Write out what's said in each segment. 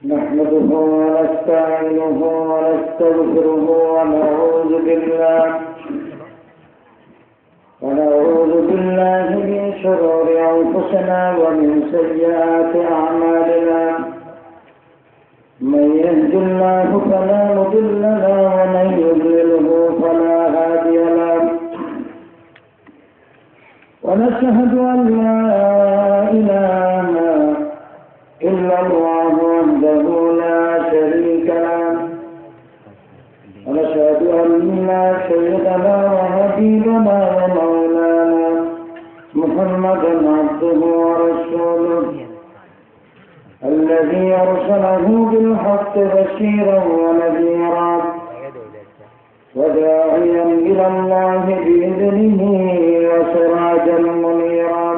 نحمده ونستعينه ونستغفره ونعوذ بالله من شرور أنفسنا ومن سيئات أعمالنا من يهد الله فلا مضل له ومن يضلله فلا هادي له ونشهد أن لا إله إلا الله وحده لا شريك له ونشهد أن سيدنا وحبيبنا ومولانا محمدا عبده ورسوله الذي أرسله بالحق بشيرا ونذيرا وداعيا إلى الله بإذنه وسراجا منيرا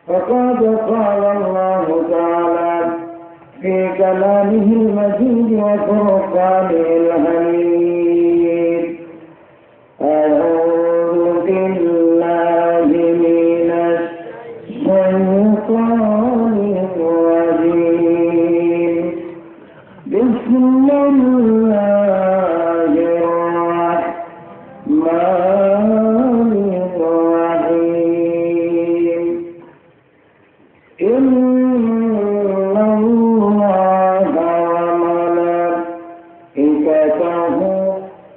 فقد قال الله تعالى في كلامه المجيد وفرقانه الحميد أعوذ بالله من الشيطان الرجيم بسم الله الرحمن الرحيم إن الله وملائكته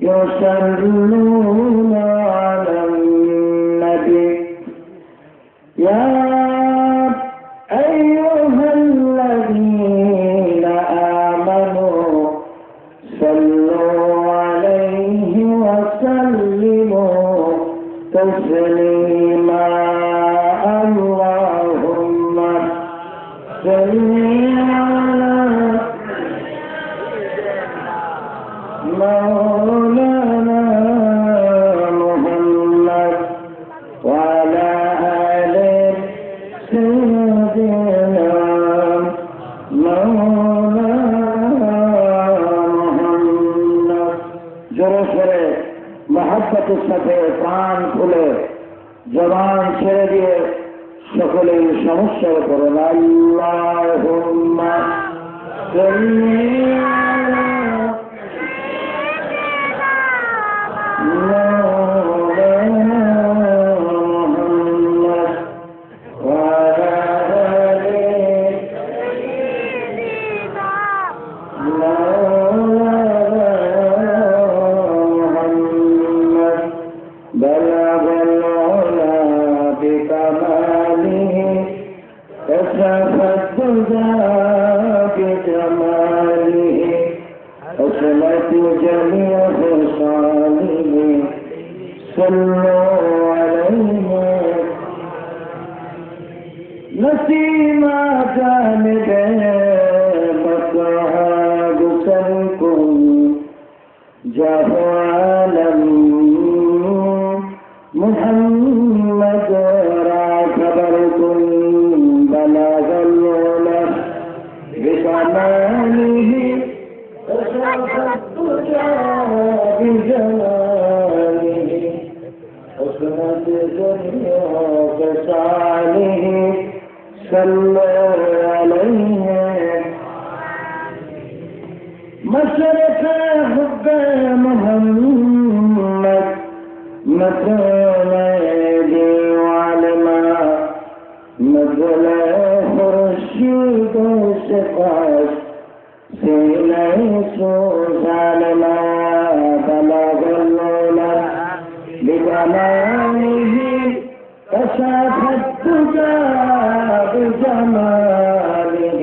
يصلون على النبي يا أيها الذين آمنوا صلوا عليه وسلموا تسليما اللهم صل على مولانا محمد وعلى آل سيدنا مولانا محمد জোরে মহব্বতের সাথে প্রাণ খুলে জবান ছেড়ে দিয়ে সকলেই সমস্যার করুন আল্লাহুম্মা সাল্লি আলা مولانا محمد وعلى آل مولانا محمد بلغ العلا بكماله كشف الدجى بجماله أصلت جميع خصاله صلوا عليه نسيما جانبه مصحاب سنكم جاه عالم محمد را خبركم بلغ العلا بكماله كشف الدجى بجماله حسنت جميع خصاله صلوا عليه مشرق حب محمد مثل علما مثل خرشيد سقاش سيليس ظالما بلغ العلا بجماله كشف الدجى بجماله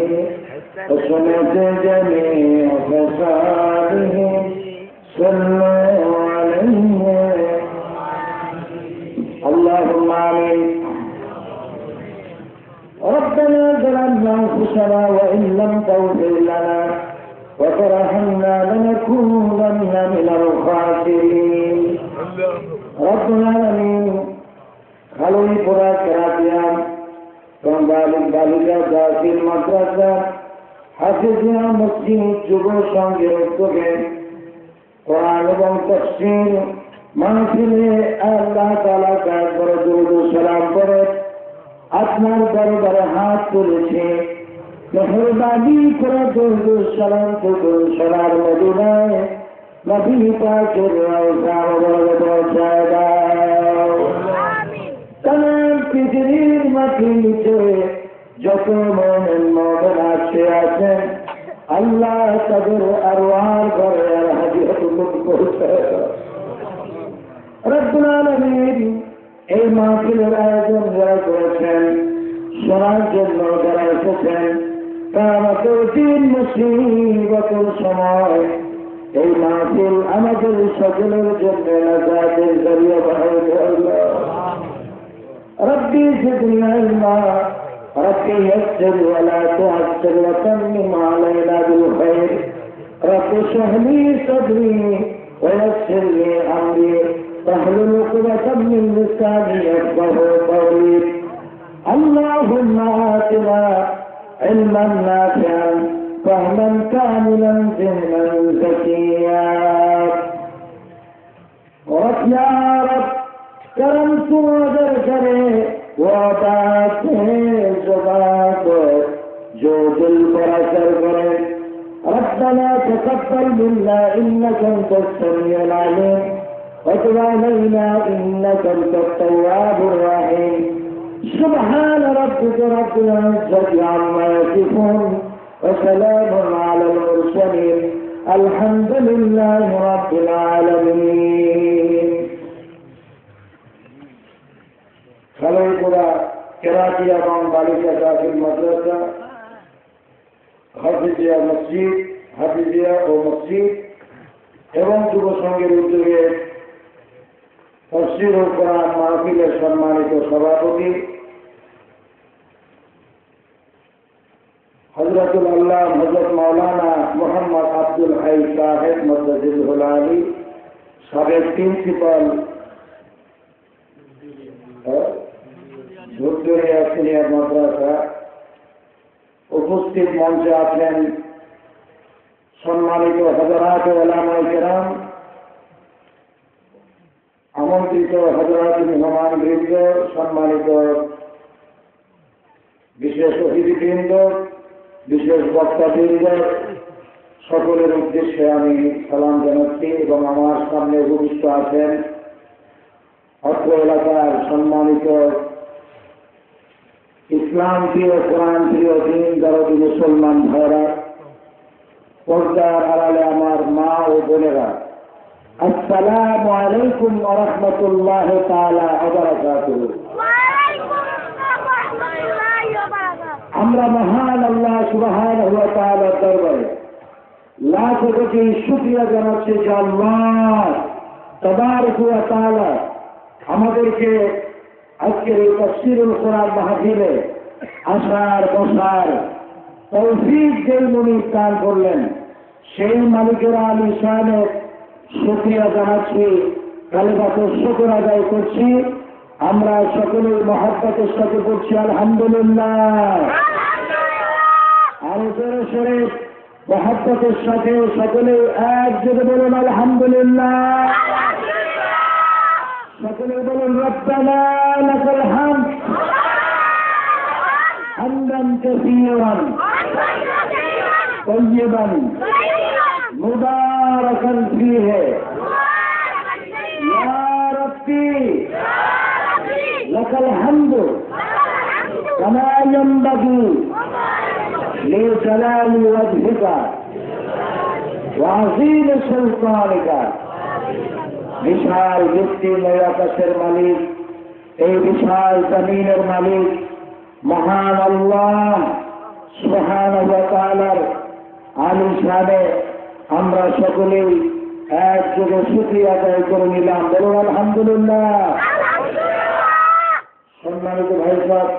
حسنت جميع خصاله صلوا عليه اللهم آمين ربنا ظلمنا أنفسنا وإن لم تغفر لنا وترحمنا لنكونن من الخاسرين رب العالمين خلوي پورا كراتيام كمبالك بالكا داخل مدرسة حافظنا مسجد جبو سنگه رکھوگے قرآن এবং تفسير মাহফিলে আল্লাহ তাআলা কার পরে দুরূদ ও সালাম পড়ে আপনার দরবারে হাত তুলেছে, মেহরবানি করে দরুদ সালাম করুন সোনার মদিনায় নবী পাকের রওজা মুবারকে পৌঁছায় দাও। তামাম পৃথিবীর মাটির নিচে যত মুমিন মুমিন আছেন আল্লাহ তাদের আরওয়ার ঘরে হাজিরাতুল পৌঁছায় দাও। রব্বুল আলামিন এই মাহফিলের আয়োজন যারা করেছেন, শোনার জন্য যারা এসেছেন, কায়ামতের দিন মুসিবতের সময় এই মাহফিল আমাদের সকলের জন্য নাজাতের জরিয়া বানায় দে আল্লাহ। রব্বি জিদনি ইলমা রব্বি ইয়াসসির ওয়া লা তু'আসসির ওয়া তাম্মিম আলাইনা বিল খায়র রব্বি ইশরাহ লি সাদরি ওয়া ইয়াসসির লি আমরি واحلل عقدة من لساني يفقهوا قولي اللهم آتنا علما نافعا فهما كاملا ذهنا زكيا رب يا رب کرم تو اگر کرے وعدات زبان کو جو دل پر اثر کرے ربنا تقبل منا انك انت السميع العليم وتب علينا إنك أنت التواب الرحيم سبحان ربك رب العزة عما يصفون وسلام على المرسلين الحمد لله رب العالمين خليقنا كراتيا من بالكة في المدرسة حفظية مسجد حفظية ومسجد এবং যুব সংঘের উদ্যোগে তফসির ও কোরআন মাহফিলের সম্মানিত সভাপতি হযরতুল আল্লাহ হযরত মাওলানা মোহাম্মদ আব্দুল হাই সাহেব মদ্দাজিলুল আলী, সাবেক প্রিন্সিপাল ধূপদুরিয়া সিনিয়র মাদ্রাসা, উপস্থিত মঞ্চে আছেন সম্মানিত হযরত উলামায়ে কেরাম, আমন্ত্রিত হযরত মেহমানবৃন্দ, সম্মানিত বিশেষ অতিথিবৃন্দ, বিশেষ বক্তাবৃন্দ, সকলের উদ্দেশ্যে আমি সালাম জানাচ্ছি এবং আমার সামনে উপস্থিত আছেন অত্র এলাকার সম্মানিত ইসলাম প্রিয় কোরআন প্রিয় দিন দরদি মুসলমান ভাইরা, পর্দার আড়ালে আমার মা ও বোনেরা, আসসালামু আলাইকুম ওয়া রাহমাতুল্লাহি তাআলা ওয়া বারাকাতুহু। আমরা মহান আল্লাহ সুবহানাহু ওয়া তাআলার দরবারে লাখ কোটি শুকরিয়া জানাচ্ছি যে আল্লাহ তাবারক ওয়া তাআলা আমাদেরকে আজকের এই তাফসীরুল কোরআন মাহফিলে আসার বসার তৌফিক যেমনি দান করলেন, সেই মালিকের আলী শানের শুকরিয়া জানাচ্ছি, কালিমাতুশ শুকর আদায় করছি। আমরা সকলের মহব্বতের সাথে করছি আলহামদুলিল্লাহ। আর জোরে সরে মহব্বতের সাথে সকলে একযোগে বলুন আলহামদুলিল্লাহ। সকলে বলুন রব্বানা লাকাল হামদ হামদান কাসীরান তাইয়িবান মুবারাকান ফীহি ইয়া রাব্বি লাকাল হামদু কামা ইয়ানবাগি লিজালালি ওয়াজহিকা ওয়া আযীম সুলতানিকা। বিশাল বিস্তীর্ণ আকাশের মালিক, এই বিশাল জমিনের মালিক মহান আল্লাহ সুবহানাহু ওয়া তাআলার আলী শানে আমরা সকলেই একযোগে শুকরিয়া আদায় করে নিলাম। বলুন আলহামদুলিল্লাহ। সম্মানিত ভাই সাহেব,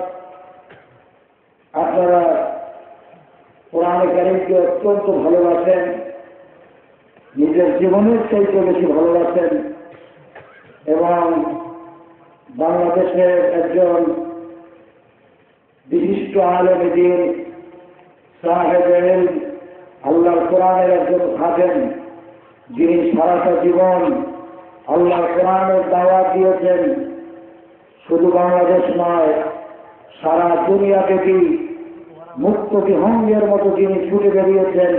আপনারা কোরআনে কারীমকে অত্যন্ত ভালোবাসেন, নিজের জীবনের চাইতে বেশি ভালোবাসেন এবং বাংলাদেশের একজন বিশিষ্ট আলেম দ্বীন সাহেব ইলম, আল্লাহর কোরআনের একজন খাদেম, যিনি সারাটা জীবন আল্লাহর কোরআনের দাওয়াত দিয়েছেন। শুধু বাংলাদেশ নয়, সারা দুনিয়াব্যাপী মুক্ত বিহঙ্গের মতো যিনি ছুটে বেরিয়েছেন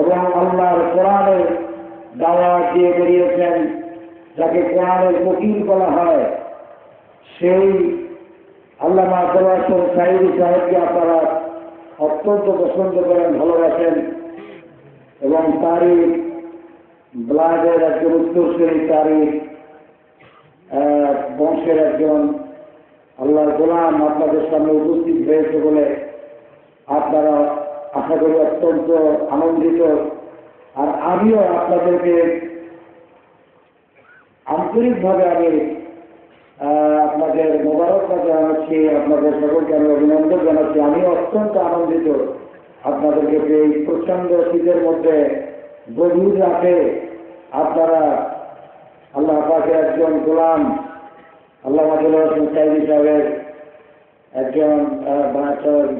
এবং আল্লাহর কোরআনের দাওয়াত দিয়ে বেরিয়েছেন, যাকে কোরআনের ফকির বলা হয়, সেই আল্লামা আব্দুল সাঈদী সাহেবকে আপনারা অত্যন্ত পছন্দ করেন, ভালোবাসেন এবং তারই ব্লাডের একজন উত্তরসূরি, তারই বংশের একজন আল্লাহর গোলাম আপনাদের সামনে উপস্থিত হয়েছে বলে আপনারা আশা করি অত্যন্ত আনন্দিত। আর আমিও আপনাদেরকে আন্তরিকভাবে আমি আপনাদের মোবারকবাদ জানাচ্ছি, আপনাদের সকলকে আমি অভিনন্দন জানাচ্ছি। আমিও অত্যন্ত আনন্দিত আপনাদেরকে এই প্রচন্ড শীতের মধ্যে গভীর রাতে আপনারা আল্লাহ পাকের একজন গোলাম আল্লামা আব্দুল সাঈদী সাহেবের একজন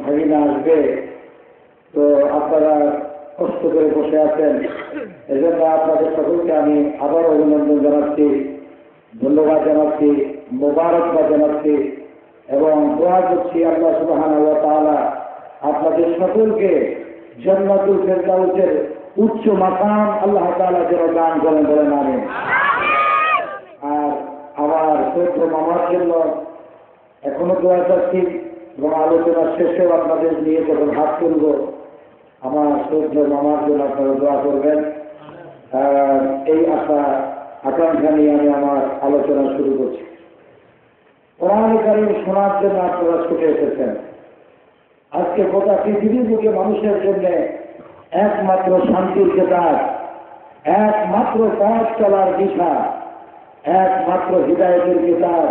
ভাগিনা আসবে, তো আপনারা কষ্ট করে বসে আছেন, এজন্য আপনাদের সকলকে আমি আবার অভিনন্দন জানাচ্ছি, ধন্যবাদ জানাচ্ছি, মোবারকবাদ জানাচ্ছি এবং দোয়া করছি আল্লাহ সুবহানাহু ওয়া তাআলা আপনাদের সকলকে জান্নাতুল ফেরদাউসের উচ্চ মাকাম আল্লাহ তাআলা যেন দান করেন, বলেন আমিন। আর আমার শ্রদ্ধ মামার জন্য এখনো দোয়া চাচ্ছি এবং আলোচনার শেষেও আপনাদের নিয়ে যখন হাত তুলব, আমার শ্রদ্ধ মামার জন্য আপনারা দোয়া করবেন, এই আকাঙ্ক্ষা নিয়ে আমি আমার আলোচনা শুরু করছি। কোরআনে কারীম শোনার জন্য আপনারা ছুটে এসেছেন। আজকে গোটা পৃথিবীর বুকে মানুষের জন্য একমাত্র শান্তির কেতাব, একমাত্র পথ চলার দিশা, একমাত্র হিদায়াতের কিতাব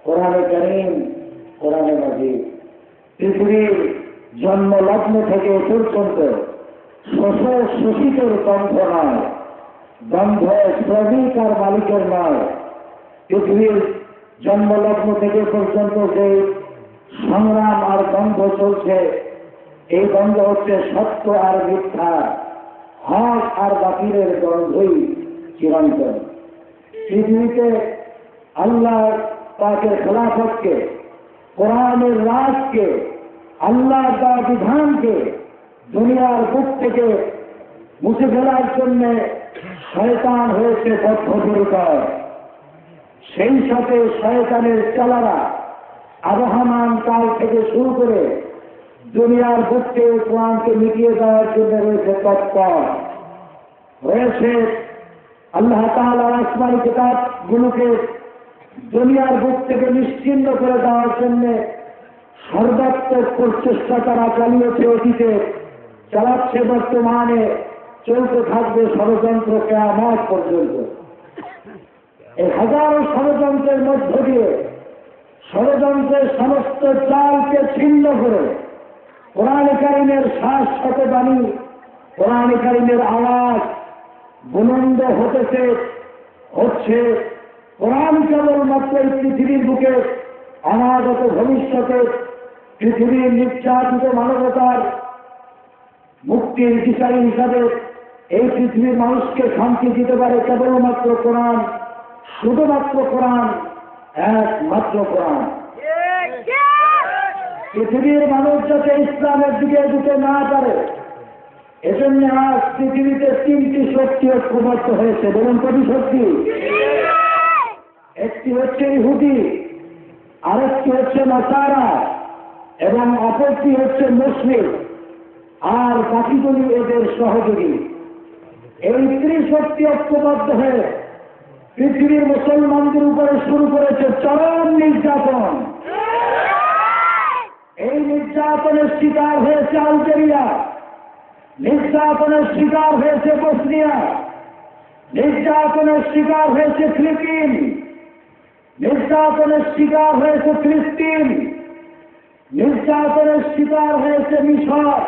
কোরআনে কারীম, কোরআনে মাজিদ। পৃথিবীর জন্মলগ্ন থেকে পর্যন্ত শোষিতের দ্বন্দ্ব নয়, দ্বন্দ্ব শ্রমিক আর মালিকের নয়। পৃথিবীর জন্মলগ্ন থেকে পর্যন্ত যে সংগ্রাম আর দ্বন্দ্ব চলছে, এই দ্বন্দ্ব হচ্ছে সত্য আর মিথ্যা, হক আর বাতিলের দ্বন্দ্বই চিরন্তন। পৃথিবীতে আল্লাহ পাকের খেলাফতকে, কোরআনের রাজকে, আল্লাহ তার বিধানকে দুনিয়ার বুক থেকে মুছে ফেলার জন্য শয়তান হয়েছে বদ্ধপরিকর। সেই সাথে শয়তানের চালারা আবহমান কাল থেকে শুরু করে দুনিয়ার বুক থেকে কোরআনকে মিটিয়ে দেওয়ার জন্য রয়েছে তৎপর। রয়েছে আল্লাহ তাআলার আসমানী কিতাবগুলোকে দুনিয়ার বুক থেকে নিশ্চিহ্ন করে দেওয়ার জন্য সর্বাত্মক প্রচেষ্টা তারা চালিয়েছে অতীতে, চালাচ্ছে বর্তমানে, চলতে থাকবে ষড়যন্ত্র কিয়ামত পর্যন্ত। এই হাজারো ষড়যন্ত্রের মধ্য দিয়ে ষড়যন্ত্রের সমস্ত জালকে ছিন্ন করে কোরআনে কারীমের শাশ্বত বাণী, কোরআনে কারীমের আওয়াজ বুলন্দ হচ্ছে। কোরআন কেবলমাত্র পৃথিবীর বুকে অনাগত ভবিষ্যতে পৃথিবীর নির্যাতিত মানবতার মুক্তির বিচারী হিসাবে এই পৃথিবীর মানুষকে শান্তি দিতে পারে কেবলমাত্র কোরআন, শুধুমাত্র কোরআন, একমাত্র কোরআন। পৃথিবীর মানুষ যাতে ইসলামের দিকে যেতে না পারে, এজন্য আজ পৃথিবীতে তিনটি শক্তি ঐক্যবদ্ধ হয়েছে। বলুন কবি শক্তি? একটি হচ্ছে ইহুদি, আরেকটি হচ্ছে নাসারা এবং অপরটি হচ্ছে মুসলিম, আর বাকিগুলি এদের সহযোগী। এই ত্রিশক্তি ঐক্যবদ্ধ হয়ে পৃথিবীর মুসলমানদের উপরে শুরু করেছে চরম নির্যাতন। এই নির্যাতনের শিকার হয়েছে আলজেরিয়া, নির্যাতনের শিকার হয়েছে বসনিয়া, নির্যাতনের শিকার হয়েছে ফিলিপিন, নির্যাতনের শিকার হয়েছে ফিলিস্তিন, নির্যাতনের শিকার হয়েছে মিশর,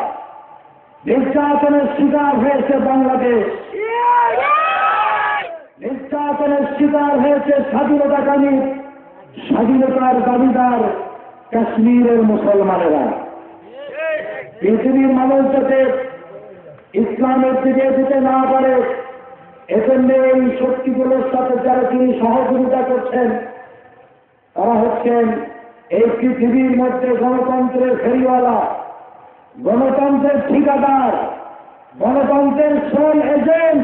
নির্যাতনের শিকার হয়েছে বাংলাদেশ, নির্যাতনের শিকার হয়েছে স্বাধীনতাকামী, স্বাধীনতার দাবিদার কাশ্মীরের মুসলমানেরা। পৃথিবীর মানুষ যাতে ইসলামের দিকে যেতে না পারে, এজন্য এই শক্তিগুলোর সাথে যারা তিনি সহযোগিতা করছেন, তারা হচ্ছেন এই পৃথিবীর মধ্যে গণতন্ত্রের ফেরিওয়ালা, গণতন্ত্রের ঠিকাদার, গণতন্ত্রের সোল এজেন্ট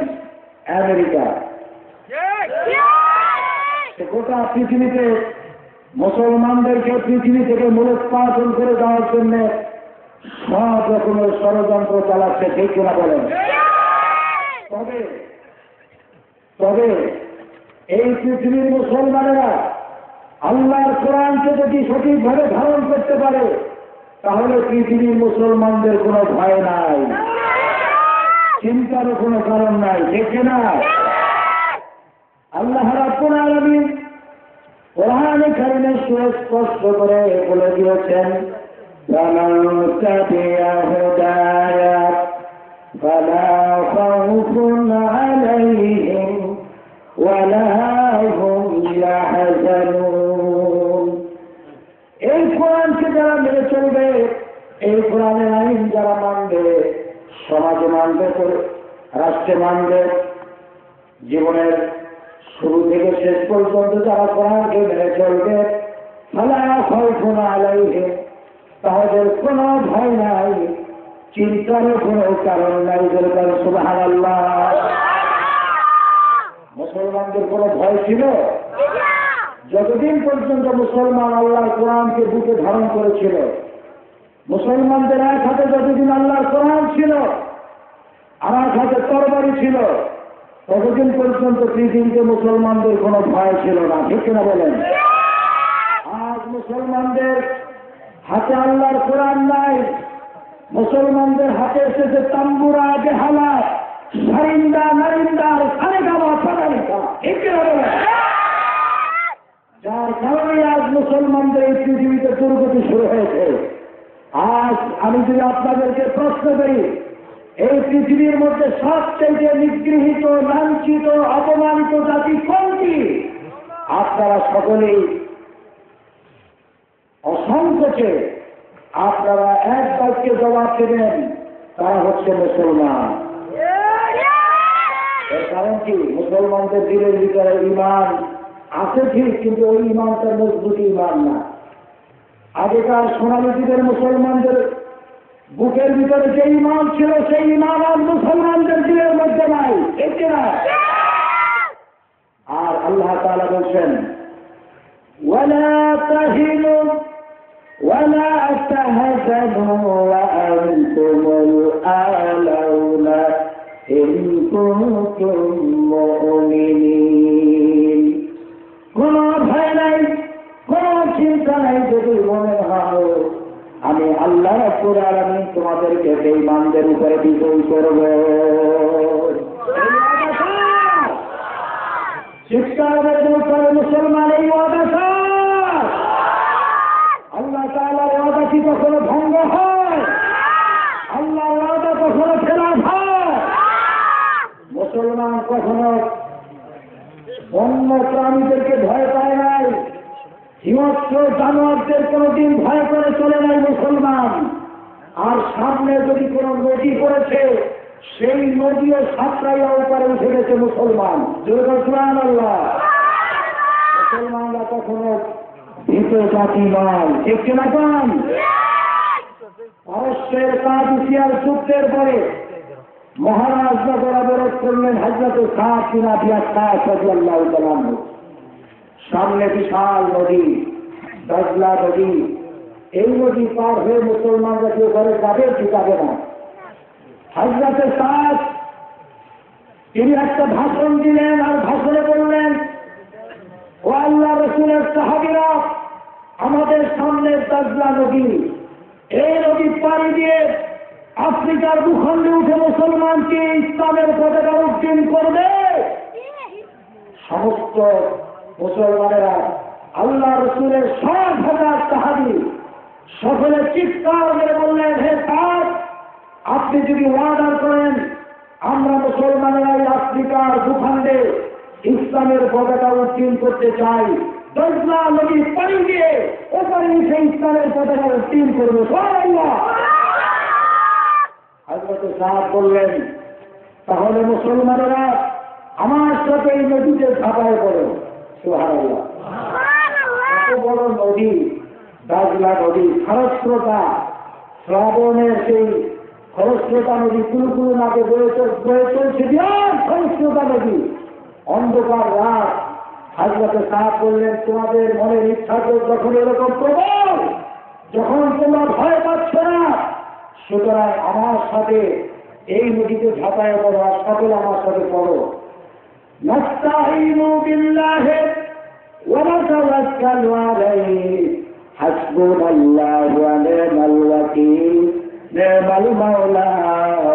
আমেরিকা। গোটা পৃথিবীতে মুসলমানদেরকে পৃথিবী থেকে মূলোৎপাটন করে দেওয়ার জন্য সব রকমের ষড়যন্ত্র চালাচ্ছে, ঠিক কিনা বলেন? তবে এই পৃথিবীর মুসলমানেরা আল্লাহর কোরআনকে যদি সঠিকভাবে ধারণ করতে পারে তাহলে পৃথিবীর মুসলমানদের কোনো ভয় নাই, চিন্তারও কোনো কারণ নাই, ঠিক না? আল্লাহ রাব্বুল আলামিন কোরআনে কারিমে সুস্পষ্ট করে বলে দিয়েছেন, ফামান তাবিআ হুদায়া ফালা খাউফুন আলাইহিম ওয়ালা হুম ইয়াহজানুন। এই কোরআনকে যারা মেনে চলবে, এই কোরআনের আইন যারা মানবে, সমাজে মানবে, রাষ্ট্রে মানবে, জীবনের শুরু থেকে শেষ পর্যন্ত যারা কোরআনকে মেনে চলবে, ফালা খাউফুন আলাইহিম, তাদের কোনো ভয় নাই, চিন্তারও কোনো কারণ নাই। যেরকম সুবহানাল্লাহ। মুসলমানদের কোনো ভয় ছিল? যতদিন পর্যন্ত মুসলমান আল্লাহর কোরআনকে বুকে ধারণ করেছিল, মুসলমানদের এক হাতে যতদিন আল্লাহর কোরআন ছিল আর এক হাতে তরবারি ছিল, ততদিন পর্যন্ত পৃথিবীতে মুসলমানদের কোনো ভয় ছিল না, ঠিক কিনা বলেন? আজ মুসলমানদের হাতে আল্লাহর কোরআন নাই, মুসলমানদের হাতে এসেছে তাম্বুরা, বেহালা, সারিন্দা, নারিন্দার, সারেগামা, পাদানিকা, ঠিক কিনা বলেন? যার কারণে আজ মুসলমানদের এই পৃথিবীতে দুর্গতি শুরু হয়েছে। আজ আমি যদি আপনাদেরকে প্রশ্ন করি, এই পৃথিবীর মধ্যে সবচেয়ে নিগৃহীত, লাঞ্ছিত, অপমানিত জাতি কোনটি? আপনারা সকলেই অসংখ্যকে আপনারা এক বাক্যে জবাব দেবেন, তারা হচ্ছে মুসলমান। এর কারণ কি? মুসলমানদের দিলের ভিতরে ঈমান আছে ঠিক, কিন্তু ওই ঈমানটা মজবুত ঈমান না। আগেকার সোনালী যুগের মুসলমানদের বুকের ভিতরে যে ঈমান ছিল, সেই ঈমান আর মুসলমানদের দিলের মধ্যে নাই, ঠিক না? আর আল্লাহ তাআলা বলছেন, ওয়ালা তাহিনু ওয়ালা তাহজানু ওয়া আনতুমুল আ'লাউনা ইন কুনতুম মুমিনিন। কোনো ভয় নাই, কোনো চিন্তা নাই, যদি মনে হয় আমি আল্লাহ রাব্বুল আলামিন তোমাদেরকে বেঈমানদের উপরে বিজয়ী করব। চিৎকারের মধ্যে মুসলমান এই ওয়াদা, আল্লাহ তাআলার ওয়াদা কি কখনো ভঙ্গ হয়? আল্লাহর ওয়াদা কখনো খেলাফ হয়? মুসলমান কখনো অন্য প্রাণীদেরকে ভয় পায় নাই, হিংস্র জানোয়ারদের কোনদিন ভয় করে চলে নাই মুসলমান। আর সামনে যদি কোনো নদী পড়েছে, সেই নদীও সাঁতরাইয়া উপরে উঠে গেছে মুসলমান। সুবহানাল্লাহ। মুসলমানরা কখনো ভীত জাতি নয়, ঠিক কিনা বলেন? পারস্যের কাদিসিয়ার যুদ্ধের পরে মহারাজরা বরাবরত করলেন হযরত সাদ বিন আবি ওয়াক্কাস রাদিয়াল্লাহু তাআলা আনহু। সামনে বিশাল নদী, দজলা নদী। এই নদী পার হয়ে মুসলমানরা কেউ ঘরে যাবে কি যাবে না? হযরত সাদ তিনি একটা ভাষণ দিলেন, আর ভাষণে বললেন, ও আল্লাহ রাসূলের সাহাবীরা, আমাদের সামনে দজলা নদী, এই নদী পাড়ি দিয়ে আফ্রিকার ভূখণ্ডে উঠে মুসলমানকে ইসলামের পতাকা উত্তোলন করবে। সমস্ত মুসলমানেরা, আল্লাহ রাসূলের 7,000 সাহাবী সকলে চিৎকার করে বললেন, হে সাদ, আপনি যদি ওয়াদা করেন আমরা মুসলমানেরা আফ্রিকার ভূখণ্ডে ইসলামের পতাকা উত্তোলন করতে চাই, দজলা নদী পাড়ি দিয়ে ওপারে সেই ইসলামের পতাকা উত্তোলন করবো। সুবহানাল্লাহ। হযরত সাদ বললেন, তাহলে মুসলমানেরা আমার সাথে এই নদীতে ঝাঁপায় পড়ো। সুবহানাল্লাহ। এত বড় নদী, দাজলা নদী, খরস্রোতা, শ্রাবণের সেই খরস্রোতা নদী কুলুকুলু নাকে বয়ে চলছে, বিরাট খরস্রোতা নদী। অন্ধকার রাত, হাজরাতে সাহেব বললেন, তোমাদের মনের ইচ্ছা যখন এরকম প্রবল, যখন তোমরা ভয় পাচ্ছ না, সুতরাং আমার সাথে এই নদীতে ঝাঁপায় পড়ো, আর সকলে আমার সাথে পড়ো। নাস্তাঈনু বিল্লাহি ওয়া নাতাওয়াক্কালু আলাইহি হাসবুনাল্লাহু ওয়া নি'মাল ওয়াকিল নি'মাল মাওলা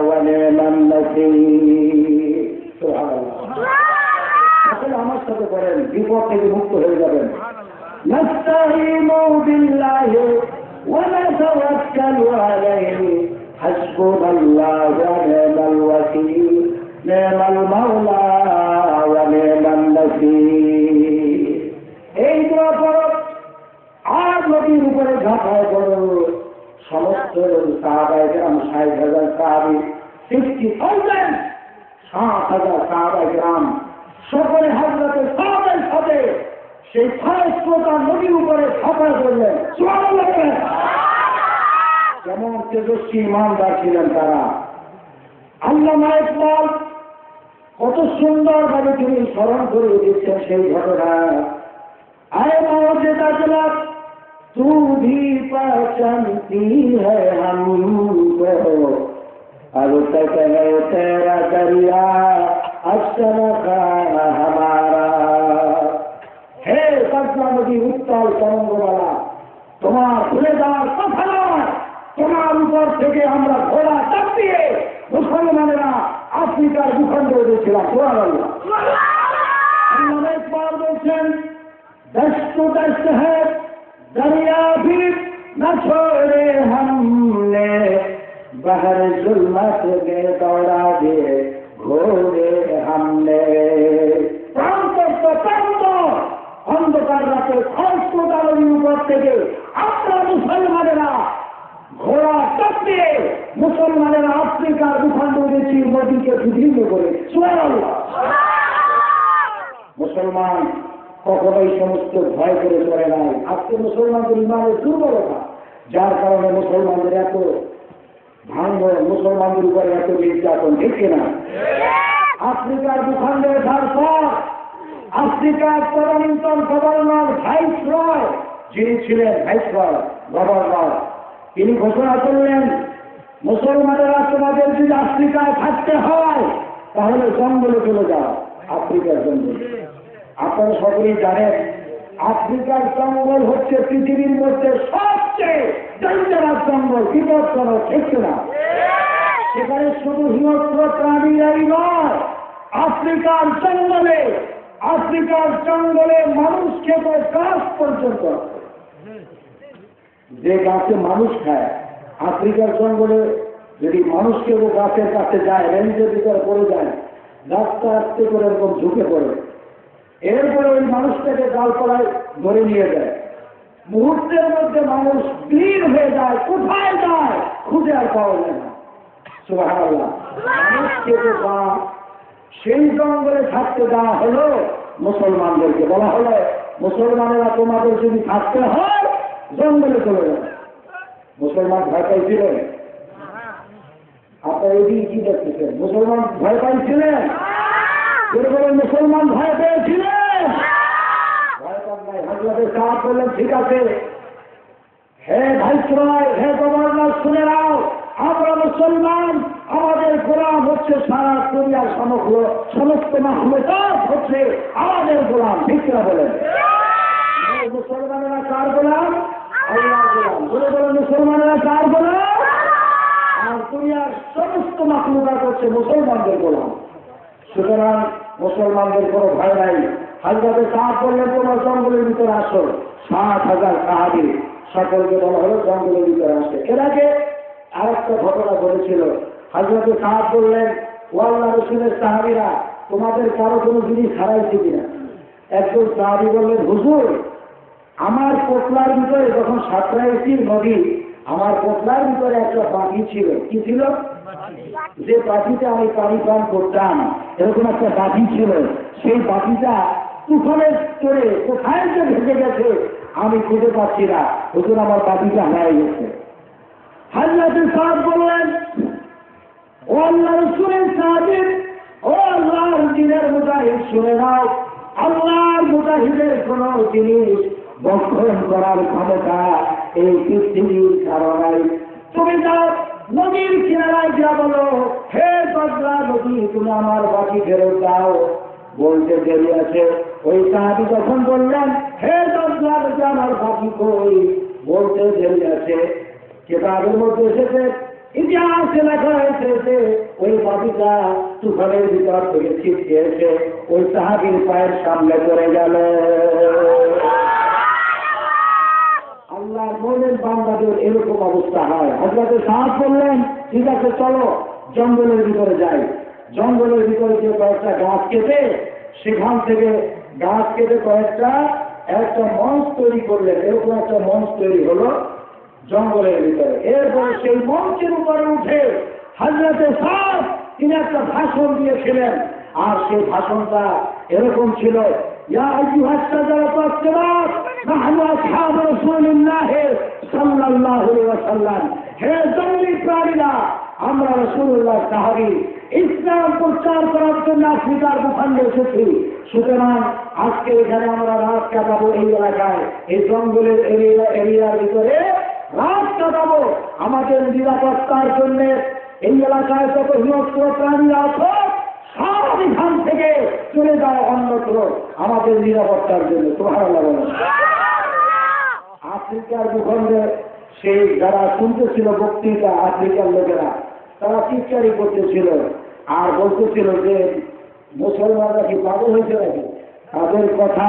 ওয়া নি'মান নাসীর। সুবহানাল্লাহ। সকলে আমার সাথে পড়েন, বিপদ থেকে মুক্ত হয়ে যাবেন। নাস্তাঈনু বিল্লাহি ওয়া নাতাওয়াক্কালু আলাইহি হাসবুনাল্লাহু ওয়া নি'মাল ওয়াকিল নি'মাল মাওলা ওয়া নি'মান নাসীর। এই দোয়া পড়ো আর নদীর উপরে ঝাঁপায় পড়ো। সমস্ত সাহাবায়ে কেরাম, 60,000 সাহাবী, 60,000 সাহাবায়ে কেরাম সকলে হযরতে সাহাবের সাথে সেই খরস্রোতা নদীর উপরে ঝাঁপায় পড়লেন। সুবহানাল্লাহ। কেমন তেজস্বী ইমানদার ছিলেন তারা। আল্লামা ইকবাল কত সুন্দরভাবে তিনি স্মরণ করে দিচ্ছেন সেই ঘটনা। আয় মৌজে দাজলা তু ভি পহচানতি হ্যায় হামকো, अब तक है तेरा दरिया अफसाना खाना हमारा। হে দাজলা নদী উত্তাল তরঙ্গবালা, তোমার ভুলে যাওয়ার কথা নয়, তোমার উপর থেকে আমরা ঘোড়া চাপ দিয়ে মুসলমানেরা আফ্রিকার ভূখণ্ড দিয়েছিলাম। সুবহানাল্লাহ। আল্লামা ইকবাল বলছেন, दश्त दश्त है दरिया भी न छोड़े हमने, बहर जुल्मत में दौड़ा दिए घोड़े हमने। প্রান্ত প্রান্ত অন্ধকার রাতে খরস্রোতা নদীর উপর থেকে আমরা মুসলমানেরা ঘোড়া চাপ দিয়ে মুসলমানেরা আফ্রিকার ভূখণ্ড দিয়েছি নদীকে বিদীর্ণ করে। সুবহানাল্লাহ। মুসলমান কখনোই সমস্ত ভয় করে চলে নাই। আজকে মুসলমানদের ইমানের দুর্বলতা, যার কারণে মুসলমানদের এত ভাঙন, মুসলমানদের উপরে এত নির্যাতন। ঠিক কিনা? আফ্রিকার ভূখণ্ডে ওঠার পর আফ্রিকার তদানীন্তন গভর্নর ভাইসরয়, যিনি ছিলেন ভাইসরয় গভর্নর, তিনি ঘোষণা করলেন, মুসলমানেরা তোমাদের যদি আফ্রিকায় থাকতে হয় তাহলে জঙ্গলে চলে যাও। আফ্রিকার জঙ্গলে আপনারা সকলেই জানেন, আফ্রিকার জঙ্গল হচ্ছে পৃথিবীর মধ্যে সবচেয়ে ডেঞ্জারাস জঙ্গল, বিপজ্জনক। ঠিক না? সেখানে শুধু হিংস্র প্রাণীরাই নয়, আফ্রিকার জঙ্গলে মানুষ খেতে গাছ পর্যন্ত, যে গাছে মানুষ খায়, আফ্রিকার জঙ্গলে যদি মানুষ কেউ গাছের কাছে যায়, রেঞ্জের ভিতরে পড়ে যায়, গাছটা আস্তে করে এরকম ঝুঁকে পড়ে, এরপরে ওই মানুষটাকে গালপালায় ধরে নিয়ে যায়। মুহূর্তের মধ্যে মানুষ বিলীন হয়ে যায়, কোথায় যায় খুঁজে আর পাওয়া যায় না। সুবহানাল্লাহ। মানুষকে তো সেই জঙ্গলে থাকতে দেওয়া হলো মুসলমানদেরকে, বলা হলো মুসলমানেরা তোমাদের যদি থাকতে হয় জঙ্গলে চলে যাবে। মুসলমান ভয় পাইছিলেন? আপনার এদিকে কি দেখতেছেন? মুসলমান ভয় পাইছিলেন? মুসলমান ভয় পেয়েছিলেন? ভয় পান নাই। হযরতে সাহেব বললেন, ঠিক আছে, হে ভাইসরয়, হে গভর্নর, শুনে নাও, আমরা মুসলমান, আমাদের গোলাম হচ্ছে সারা দুনিয়ার সমস্ত মাখলুকাত হচ্ছে আমাদের গোলাম। ঠিক না বলেন? মুসলমানেরা কার গোলাম? আল্লাহর গোলাম। বলে বলেন, মুসলমানেরা কার গোলাম? আর দুনিয়ার সমস্ত মাখলুকাত হচ্ছে মুসলমানদের গোলাম। সুতরাং মুসলমানদের কোনো ভয় নাই। হযরতে সাহেব বললেন, তোমরা জঙ্গলের ভিতরে আসো। 60,000 সাহাবী সকলকে বলা হলো জঙ্গলের ভিতরে আসে। এর আগে আরেকটা ঘটনা ঘটেছিল। হযরতে সাহেব বললেন, ও আল্লাহর রাসূলের সাহাবীরা, তোমাদের কারো কোনো জিনিস হারাইছে কিনা? একজন সাহাবী বললেন, হুজুর, আমার পোটলার ভিতরে যখন সাঁতরাইছি নদী, আমার পোটলার ভিতরে একটা পাখি ছিল। কি ছিল? যে পাখিটা আমি পানি পান করতাম, এরকম একটা পাখি ছিল। সেই পাখিটা তুফানের চড়ে কোথায় যে ভেসে গেছে আমি খুঁজে পাচ্ছি না, হুজুর আমার বাতিটা হারিয়ে গেছে। হযরত সাদ বললেন, ও আল্লাহ রাসূলের সাহাবী, ও আল্লাহর দ্বীনের মুজাহিদ, শুনে নাও, আল্লাহর মুজাহিদের কোন জিনিস বক্ষণ করার ক্ষমতা এই পৃথিবীর কারণে। তুমি যাও নদীর কিনারায় যা বলো, হে বদলা নদী, তুমি আমার বাকি ফেরত দাও। বলতে দেরি আছে। ওই সাহাবী যখন বললেন, হে বদলা নদী, আমার বাকি কই, বলতে দেরি আছে। কিতাবের মধ্যে এসেছে, ইতিহাসে লেখা হয়েছে, ওই বাকিটা তুফানের ভিতর থেকে ছিটকে এসে ওই সাহাবীর পায়ের সামনে পড়ে গেল। আল্লাহর মুমিন বান্দাদের এরকম অবস্থা হয়। হযরত সাদ বললেন, ঠিক আছে চলো জঙ্গলের ভিতরে যাই। জঙ্গলের ভিতরে যে কয়েকটা গাছ কেটে, সেখান থেকে গাছ কেটে একটা মঞ্চ তৈরি করলেন। এরকম একটা মঞ্চ তৈরি হলো জঙ্গলের ভিতরে। এরপরে সেই মঞ্চের উপরে উঠে হযরত সাদ তিনি একটা ভাষণ দিয়েছিলেন। আর সেই ভাষণটা এরকম ছিল, ইয়া আইয়ুহাস সাজারাতু আস-সালাত নাহনু আসহাবু রাসূলিল্লাহ সাল্লাল্লাহু আলাইহি ওয়াসাল্লাম। হে জঙ্গলি প্রাণীরা, আমরা রাসূলুল্লাহর সাহাবী, ইসলাম প্রচার করার জন্য আফ্রিকার ভূখণ্ডে এসেছি। সুতরাং আজকে এখানে আমরা রাত কাটাবো এই এলাকায়, এই জঙ্গলের এরিয়ার ভিতরে রাত কাটাবো। আমাদের নিরাপত্তার জন্য এই এলাকায় যত হিংস্র প্রাণীরা আছে সব এখান থেকে চলে যায় অন্যত্র, আমাদের নিরাপত্তার জন্য। সুবহানাল্লাহ। আফ্রিকার ভূখণ্ডে সেই যারা শুনতেছিল বক্তৃতা, আফ্রিকার লোকেরা, তারা চিৎকারি করতেছিল আর বলতেছিল যে মুসলমানরা কি পাগল হয়েছে নাকি? তাদের কথা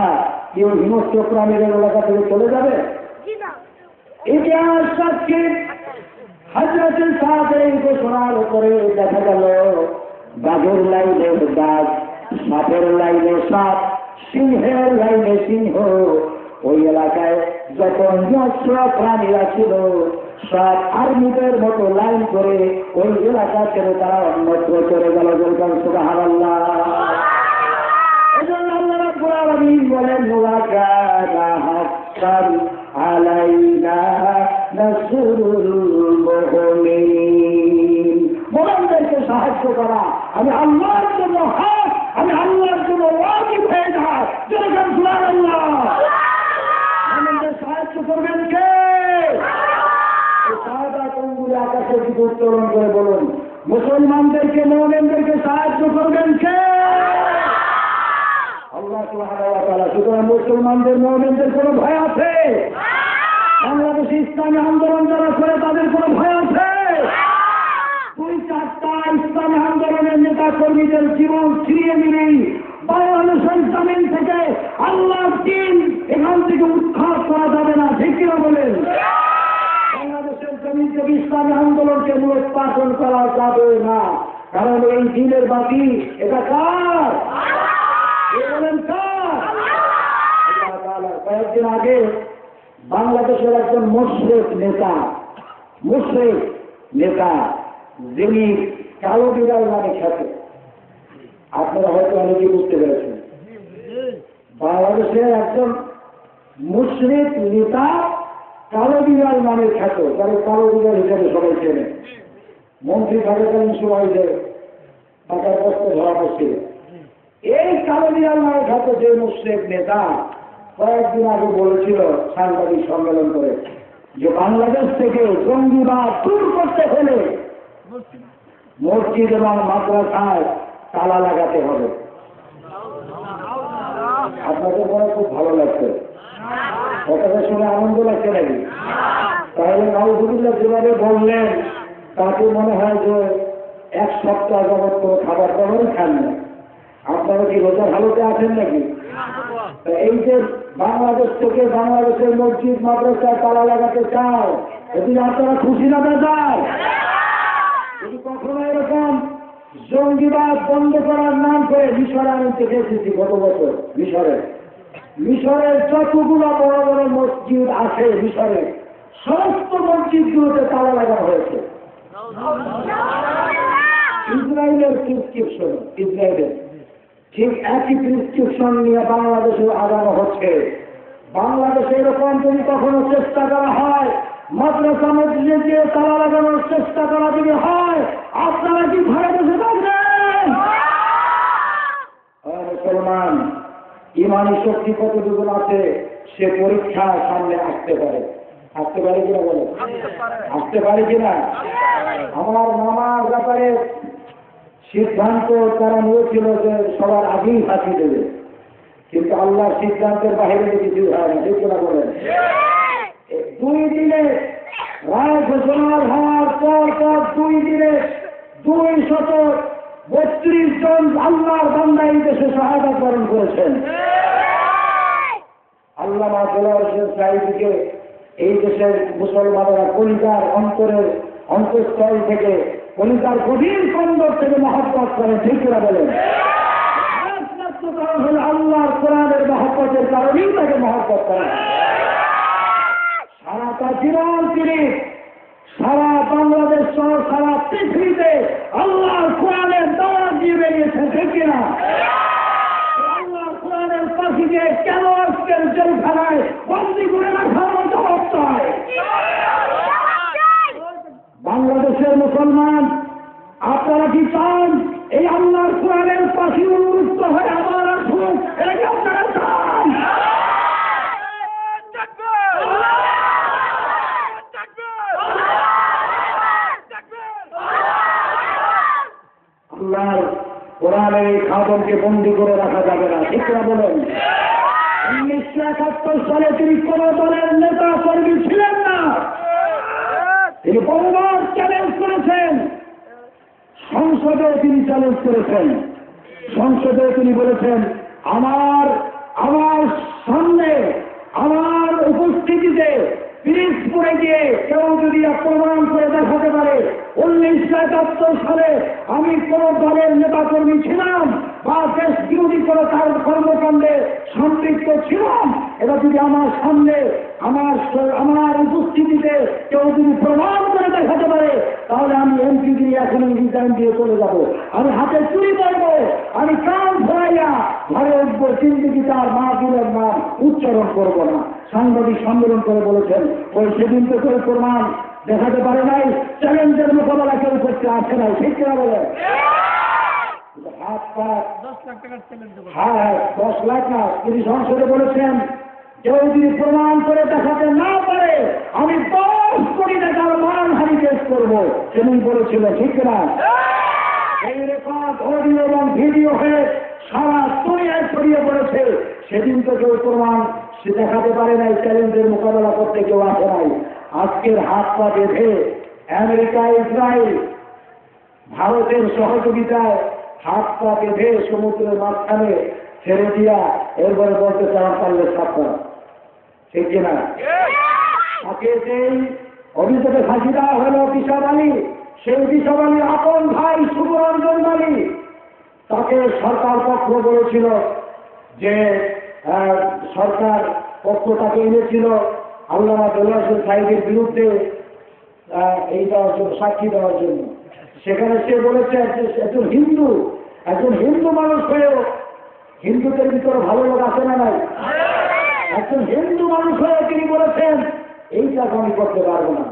কেউ হিংস্র প্রাণীদের এলাকা থেকে চলে যাবে? ইতিহাস সাক্ষী হযরত সাদের ঘোষণার উপরে দেখা গেল বাঘের লাইনে বাঘ, সাপের লাইনে সাপ, সিংহের লাইনে সিংহ। ওই এলাকায় যত হিংস্র প্রাণীরা ছিল সব আর্মিদের মতো লাইন করে ওই এলাকা ছেড়ে তারা অন্যত্র চলে গেল। বলতাম সুবহানাল্লাহ। এজন্য আল্লাহ রাব্বুল আলামিন বলেন, ওয়া কানা হাক্কান আলাইনা নাসরুল মুমিনিন। মুমিনদেরকে সাহায্য করা আমি আল্লাহর জন্য হক, আমি আল্লাহর জন্য ওয়াজিব হয়ে যায়। যেরকম সুবহানাল্লাহ। মুমিনদের সাহায্য করবেন কে? আকাশের দিকে উত্তোলন করে বলুন, মুসলমানদেরকে, মুমিনদেরকে সাহায্য করবেন কে? আল্লাহ সুবহানাহু ওয়া তাআলা। সুতরাং মুসলমানদের, মুমিনদের কোনো ভয় আছে? বাংলাদেশে ইসলামী আন্দোলন যারা করে তাদের কোনো ভয় আছে? 2-4টা ইসলামী আন্দোলনের নেতা কর্মীদের জীবন ছিনিয়ে নিলেই বাংলাদেশের জমিন থেকে আল্লাহর দ্বীন এখান থেকে উৎখাত করা যাবে না। ঠিক কিনা বলেন? বাংলাদেশের জমিন থেকে ইসলামী আন্দোলনকে মূলোৎপাটন করা যাবে না, কারণ এই দ্বীনের বাকি এটা কার? বলেন কার? আল্লাহ তাআলা। কয়েকদিন আগে বাংলাদেশের একজন মুশরিক নেতা যিনি কালো বিড়াল নামে খ্যাত, আপনারা হয়তো অনেকেই বুঝতে পেরেছেন। বাংলাদেশের একজন মুশরিক নেতা কালো বিড়াল নামে খ্যাত, তারা কালো বিড়াল হিসেবে সবাই চেনে। মন্ত্রী থাকাকালীন সময় যে টাকার কষ্ট ধরা পড়ছিল, এই কালো বিড়াল নামে খ্যাত যে মুশরিক নেতা কয়েকদিন আগে বলেছিল সাংবাদিক সম্মেলন করে যে বাংলাদেশ থেকে জঙ্গিবাদ দূর করতে হলে মসজিদ এবং মাদ্রাসায় তালা লাগাতে হবে। আপনাদের মনে খুব ভালো লাগছে, কথাটা শুনে আনন্দ লাগছে নাকি? তাহলে নাউজুবিল্লাহ যেভাবে বললেন তাতে মনে হয় যে 1 সপ্তাহ যাবত কোনো খাবার দাবারই খান না। আপনারা কি রোজা ভালোতে আছেন নাকি? এই যে বাংলাদেশ থেকে বাংলাদেশের মসজিদ মাদ্রাসায় তালা লাগাতে চাও, এদিকে আপনারা খুশি না বেজার? যদি কখনো এরকম জঙ্গিবাদ বন্ধ করার নাম করে মিশরে আমি দেখেছি গত বছর, মিশরের যতগুলো বড় বড় মসজিদ আছে মিশরে সমস্ত মসজিদগুলোতে তালা লাগানো হয়েছে। ইসরায়েলের প্রেসক্রিপশন, ইসরায়েলের ঠিক একই প্রেসক্রিপশন নিয়ে বাংলাদেশেও আগানো হচ্ছে। বাংলাদেশে এরকম যদি কখনো চেষ্টা করা হয়, মাদ্রাসা মসজিদে তালা লাগানোর চেষ্টা করা যদি হয়, আপনারা কি ঘরে বসে থাকবেন? মুসলমান ইমানি শক্তি কতটুকু আছে সে পরীক্ষার সামনে আসতে পারে কিনা বলে? আসতে পারে কিনা? আমার মামার ব্যাপারে সিদ্ধান্ত তারা নিয়েছিল যে সবার আগেই ফাঁসি দেবে, কিন্তু আল্লাহর সিদ্ধান্তের বাইরে কিছু হয় না, ঠিক কিনা বলেন? 2 দিনে রায় ঘোষণার হওয়ার পর 2 দিনে 232 জন আল্লাহর বান্দা এই দেশে শাহাদাত বরণ করেছেন। আল্লামা দেলোয়ার হোসেন সাঈদীকে এই দেশের মুসলমানেরা কলিজার অন্তঃস্থল থেকে, কলিজার গভীর কন্দর থেকে মহব্বত করেন, ঠিক কিনা বলেন? কারণ হল আল্লাহর কোরআনের মহব্বতের কারণেই তাকে মহব্বত করেন। সারাটা জীবন তিনি সারা বাংলাদেশ সহ সারা পৃথিবীতে আল্লাহর কোরআনের দাওয়াত দিয়ে বেরিয়েছেন, ঠিক কিনা? আল্লাহর কোরআনের পাখিকে কেন আজকের জেলখানায় বন্দী করে রাখার মতো অবস্থা হয়? বাংলাদেশের মুসলমান আপনারা কি চান এই আল্লাহর কোরআনের পাখি উন্মুক্ত হয়ে আবার আসুন? এটা কি আপনারা চান? আল্লাহর কোরআনের এই খাদমকে বন্দী করে রাখা যাবে না, ঠিক না বলেন? 1971 সালে তিনি কোন দলের নেতা কর্মী ছিলেন না, তিনি বহুবার চ্যালেঞ্জ করেছেন, সংসদে তিনি চ্যালেঞ্জ করেছেন। সংসদে তিনি বলেছেন আমার সামনে আমার উপস্থিতিতে পিরিজপুরে গিয়ে কেউ যদি প্রমাণ করে দেখাতে পারে 1971 সালে আমি কোন দলের নেতা কর্মী ছিলাম বা দেশ বিরোধী কোনো কর্মকাণ্ডে সম্পৃক্ত ছিলাম, এটা যদি আমার সামনে আমার উপস্থিতিতে কেউ যদি প্রমাণ করে দেখাতে পারে, তাহলে আমি এমপি দিয়ে এখন রিজাইন দিয়ে চলে যাব, আমি হাতে চুরি করবো, আমি কান ধরাইয়া ঘরে উঠবো, জিন্দিগি তার মা দিলের নাম উচ্চারণ করবো না। সাংবাদিক সম্মেলন করে বলেছেন ওই সেদিন তো কেউ প্রমাণ দেখাতে পারে নাই, চ্যালেঞ্জের মোকাবেলা কেউ করতে আসে নাই, ঠিক কিনা বলে? হাত পা 10 লাখ টাকার চ্যালেঞ্জ, হ্যাঁ 10 লাখ না, তিনি সংসদে বলেছেন কেউ যদি প্রমাণ করে দেখাতে না পারে আমি 10 কোটি টাকার মানহানি কেস করবো, সেদিন বলেছিল, ঠিক না? এই রেকর্ড অডিও এবং ভিডিও হয়ে সারা দুনিয়ায় ছড়িয়ে পড়েছে। সেদিন তো কেউ প্রমাণ সে দেখাতে পারে নাই, চ্যালেঞ্জের মোকাবেলা করতে কেউ আসে নাই। আজকের হাত পা বেঁধে আমেরিকা, ইসরায়েল, ভারতের সহযোগিতায় হাত পা বেঁধে সমুদ্রের মাঝখানে ছেড়ে দিয়া এরপরে বলতে চাওয়া পারলে সাবধান, ঠিক কিনা? তাকে যেই অভিযোগে ফাঁসি দেওয়া হলো বিশাল আলী, সেই বিশাল আলীর আপন ভাই শুভরঞ্জন আলী, তাকে সরকার পক্ষ বলেছিল যে সরকার পক্ষ তাকে এনেছিল আল্লামা দেলোয়ার হোসেন সাঈদীর বিরুদ্ধে এই দেওয়ার জন্য, সাক্ষী দেওয়ার জন্য। সেখানে সে বলেছে একজন হিন্দু মানুষ হয়েও, হিন্দুদের ভিতরে ভালো লোক আছে না নাই? একজন হিন্দু মানুষ হয়ে তিনি বলেছেন এই কাজ আমি করতে পারবো না।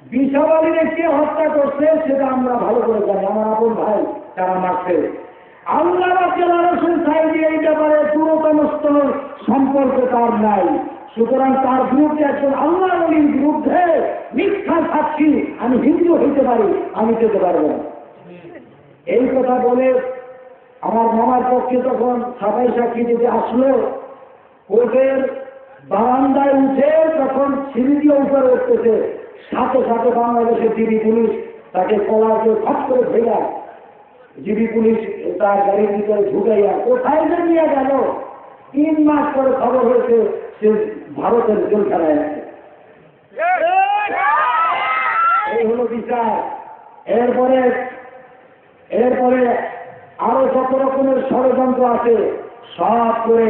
বিশাল আলীকে কে হত্যা করছে সেটা আমরা ভালো করে জানি, আমার আপন ভাই তারা মারছে। আল্লামা দেলোয়ার হোসেন সাঈদী এই ব্যাপারে পুরোতম স্তর সম্পর্ক তার নাই, সুতরাং তার বিরুদ্ধে একজন আল্লাহ নবীর বিরুদ্ধে মিথ্যা সাক্ষী আমি হিন্দু হইতে পারি, আমি যেতে পারবো না। এই কথা বলে আমার মামার পক্ষে তখন সাফাই সাক্ষী দিতে আসলো, কোর্টের বারান্দায় উঠে তখন সিঁড়ি দিয়ে উপরে উঠতেছে, সাথে সাথে বাংলাদেশের জিবি পুলিশ তাকে কলাকে খপ করে ফেলা, জিবি পুলিশ তার গাড়ির ভিতরে ঢুকাইয়া কোথায় যে নিয়ে গেল, 3 মাস পরে খবর হয়েছে সে ভারতের জেলখানায় আছে। এই হলো বিচার। এরপরে আরো কত রকমের ষড়যন্ত্র আছে, সব করে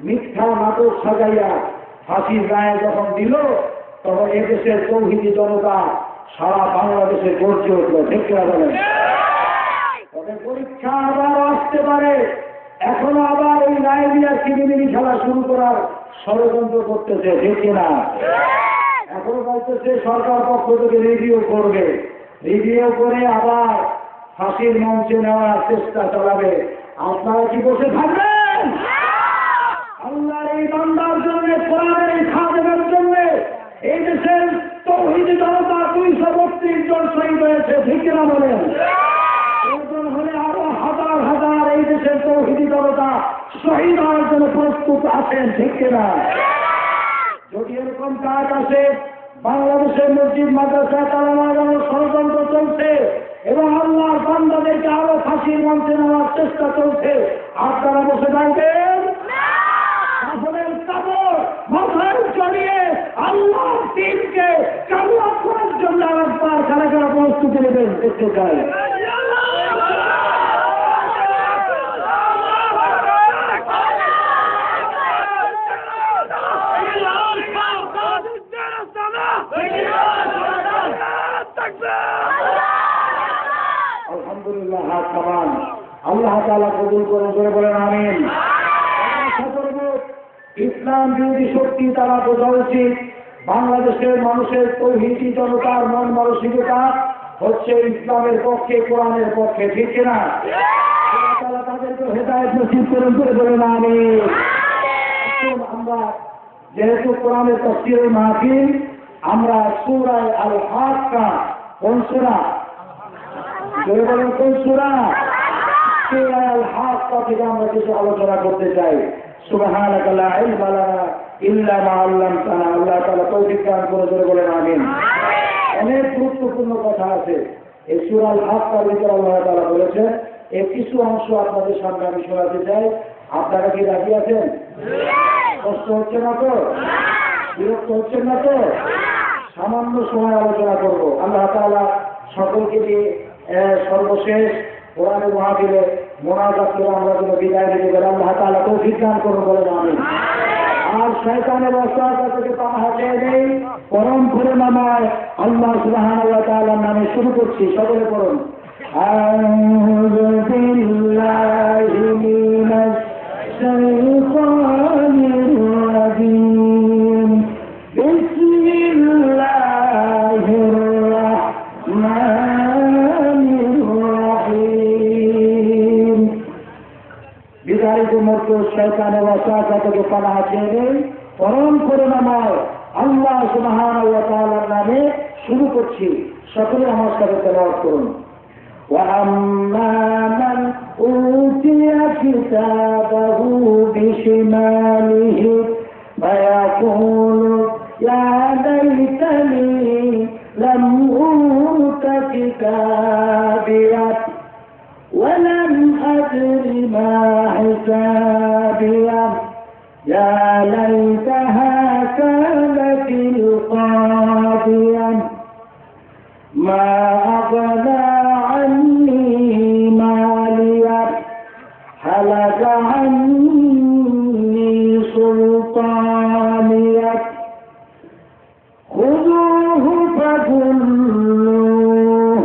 মিথ্যা নাটক সাজাইয়া ফাঁসির রায় যখন দিল, তখন এদেশের তৌহিদি জনতা সারা বাংলাদেশে গর্জে উঠল, ঠিক কিনা বলেন? তবে পরীক্ষা আবার আসতে পারে, এখনো আবার এই রায় দিয়া কিরিমিরি খেলা শুরু করার ষড়যন্ত্র করতেছে, ঠিক কিনা? এখন বলতেছে সরকার পক্ষ থেকে রিভিউ করবে, রিভিউ করে আবার ফাঁসির মঞ্চে নেওয়ার চেষ্টা চালাবে। আপনারা কি বসে থাকবেন? আল্লাহর এই বান্দার জন্য, কোরআনের এই খাদেমের জন্য এই দেশের তৌহিদি জনতা 232 জন শহীদ হয়েছে, ঠিক কিনা বলেন? প্রয়োজন হলে আরো হাজার হাজার এই দেশের তৌহিদি জনতা শহীদ হওয়ার জন্য প্রস্তুত আছেন, ঠিক কিনা? যদি এরকম কাজ আসে, বাংলাদেশের মসজিদ মাদ্রাসা তালা লাগানোর ষড়যন্ত্র চলছে এবং আল্লাহর বান্দাদেরকে আরো ফাঁসির মঞ্চে নেওয়ার চেষ্টা চলছে, আপনারা বসে থাকবেন? কাফনের কাপড় মাথায় চড়িয়ে আল্লাহর দিনকে কামিয়াব করার জন্য আরেকবার কারা কারা প্রস্তুতি নেবেন দেখতে চাই। আলহামদুলিল্লাহ, হাত কামান আল্লাহ তাআলা কবুল করে বলেন আমিন। ইসলাম বিরোধী শক্তি তারা বোঝা উচিত, বাংলাদেশের মানুষের তৌহিদি জনতার মন মানসিকতা হচ্ছে ইসলামের পক্ষে, কোরআনের পক্ষে, ঠিক কিনা? তারা তাদেরকে হেদায়েত নসিব করে বলেন আমিন। আমরা যেহেতু কোরআনের তাফসীরের মাহফিল, আমরা সূরা আল হাক্কা, কোন সূরা? জোরে বলেন কোন সূরা? সূরা আল হাক্কা থেকে আমরা কিছু আলোচনা করতে চাই। সুবহানাকা লা ইলমা লানা ইল্লা মা আল্লামতানা। আল্লাহ তাআলা তৌফিক দান করে জোরে বলেন আমিন। অনেক গুরুত্বপূর্ণ কথা আছে এই সূরা আল হাক্কার ভিতরে। আল্লাহ তাআলা বলেছেন এর কিছু অংশ আপনাদের সামনে আমি শোনাতে চাই। আপনারা কি রাজি আছেন? কষ্ট হচ্ছে না তো? বিরক্ত হচ্ছেন না তো? সামান্য সময় আলোচনা করব। আল্লাহ তাআলা সকলকে দিয়ে সর্বশেষ কোরআনের মাহফিলে মোনাজাত করে আমরা যেন বিদায় দিতে পারি। আল্লাহ তাআলা তৌফিক দান করুন বলেন আমিন। আর শয়তানের ওয়াসওয়াসা থেকে পানাহ চেয়ে নেই, পরম করুণাময় আল্লাহ সুবহানাহু ওয়া তাআলার নামে শুরু করছি, সকলে পড়ুন। আউযু বিল্লাহি মিনাশ শাইতানির রাজীম। বিসমিল্লাহির রাহমানির রাহিম। বিদারিত মূর্ত শয়তানের ওয়াসওয়াসা থেকে পানাহ চেয়ে নেই, পরম করুণাময় আল্লাহ সুবহানাহু ওয়া তাআলার নামে শুরু করছি, সকলে আমার সাথে তেলাওয়াত করুন। وَأَمَّا مَنْ أُوتِيَ كِتَابَهُ بِشِمَالِهِ فَيَقُولُ يَا لَيْتَنِي لَمْ أُوتَ كِتَابِيَهْ وَلَمْ أَدْرِ مَا حِسَابِيَهْ يَا لَيْتَهَا كَانَتِ الْقَاضِيَةَ مَا أَغْنَى عَنِّي مَالِيَهْ هَلَكَ عَنِّي سُلْطَانِيَهْ خُذُوهُ فَغُلُّوهُ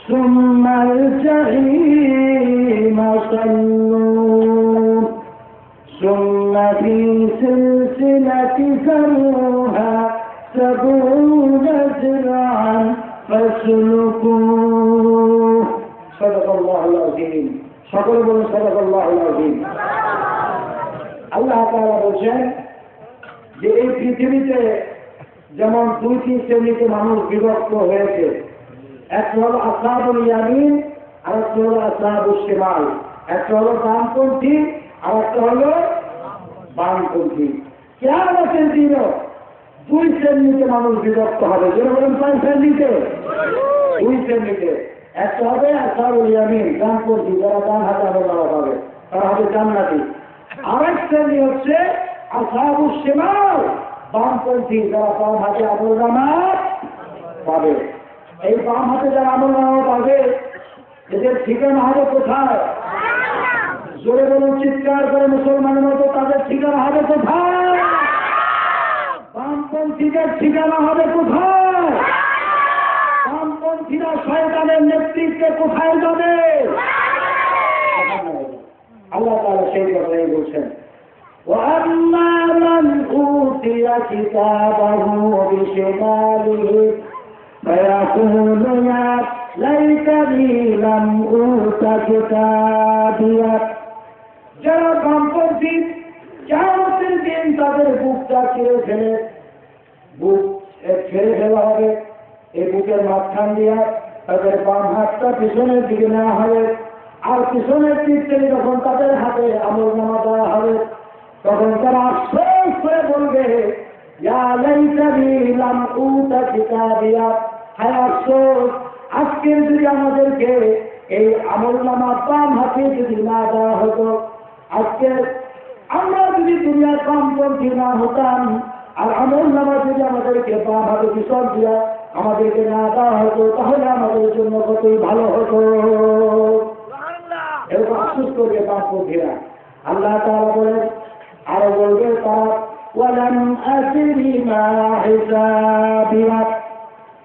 ثُمَّ الْجَحِيمَ صَلُّوهُ ثُمَّ فِي سِلْسِلَةٍ ذَرْعُهَا 70 ذراعا فاسلكوه। صدق الله العظيم। সকলে বলুন সাদাকাল্লাহুল আযীম। আল্লাহ তাআলা বলেন যে এই পৃথিবীতে যেমন দুইটি শ্রেণীতে মানুষ বিভক্ত হয়েছে, একটা হলো আসহাবুল ইয়ামিন আর একটা হলো আসহাবুশ শিমাল। একটা হলো ডানপন্থী আর একটা হলো বামপন্থী। কিয়ামতের দিনে দুই শ্রেণীতে মানুষ বিভক্ত হবে। যেটা বলেন কয় শ্রেণীতে? দুই শ্রেণীতে। একটা হবে আসহাবুল ইয়ামিন, ডানপন্থী, যারা ডান হাতে আমল পাবে, তারা হবে জান্নাতি। আরেক শ্রেণী হচ্ছে আসহাবুশ শিমাল, বামপন্থী, যারা বাম হাতে আমল পাবে। এই বাম হাতে যারা আমল পাবে, এদের ঠিকানা হবে কোথায়? জোরে বলুন, চিৎকার করে মুসলমানের মতো, তাদের ঠিকানা হবে কোথায়? বামপন্থীদের ঠিকানা হবে কোথায়? বামপন্থীরা শয়তানের নেতৃত্বে কোথায় যাবে? আল্লাহ তাআলা সেই কথাই বলছেন। وَأَمَّا من أوتي كتابه بشماله فيقول يا ليتني لم أوت كتابيه যারা বামপন্থী কিয়ামতের দিন তাদের বুকটা ছিঁড়ে ফেলে বুক ছেড়ে ফেলা হবে এই বুকের মাঝখান দিয়া তাদের বাম হাতটা পিছনের দিকে নেওয়া হবে আর পিছনের দিক থেকে যখন তাদের হাতে আমলনামা দেওয়া হবে তখন তারা আফসোস করে বলবে ইয়া লাইতানি লাম উতা কিতাবিয়া হায় আফসোস আজকের যদি আমাদেরকে এই আমলনামা বাম হাতে যদি না দেওয়া হতো আজকে আমরা যদি দুনিয়ার বামপন্থী না হতাম আর আমলনামা যদি আমাদেরকে বাম হাতে পিছন দিয়া আমাদেরকে না দেওয়া হতো তাহলে আমাদের জন্য কতই ভালো হতো এরকম আফসোস করবে বামপন্থীরা আল্লাহ তাআলা বলেন আরো বলবে তারা ওয়ালাম আদরি মা হিসাবিয়া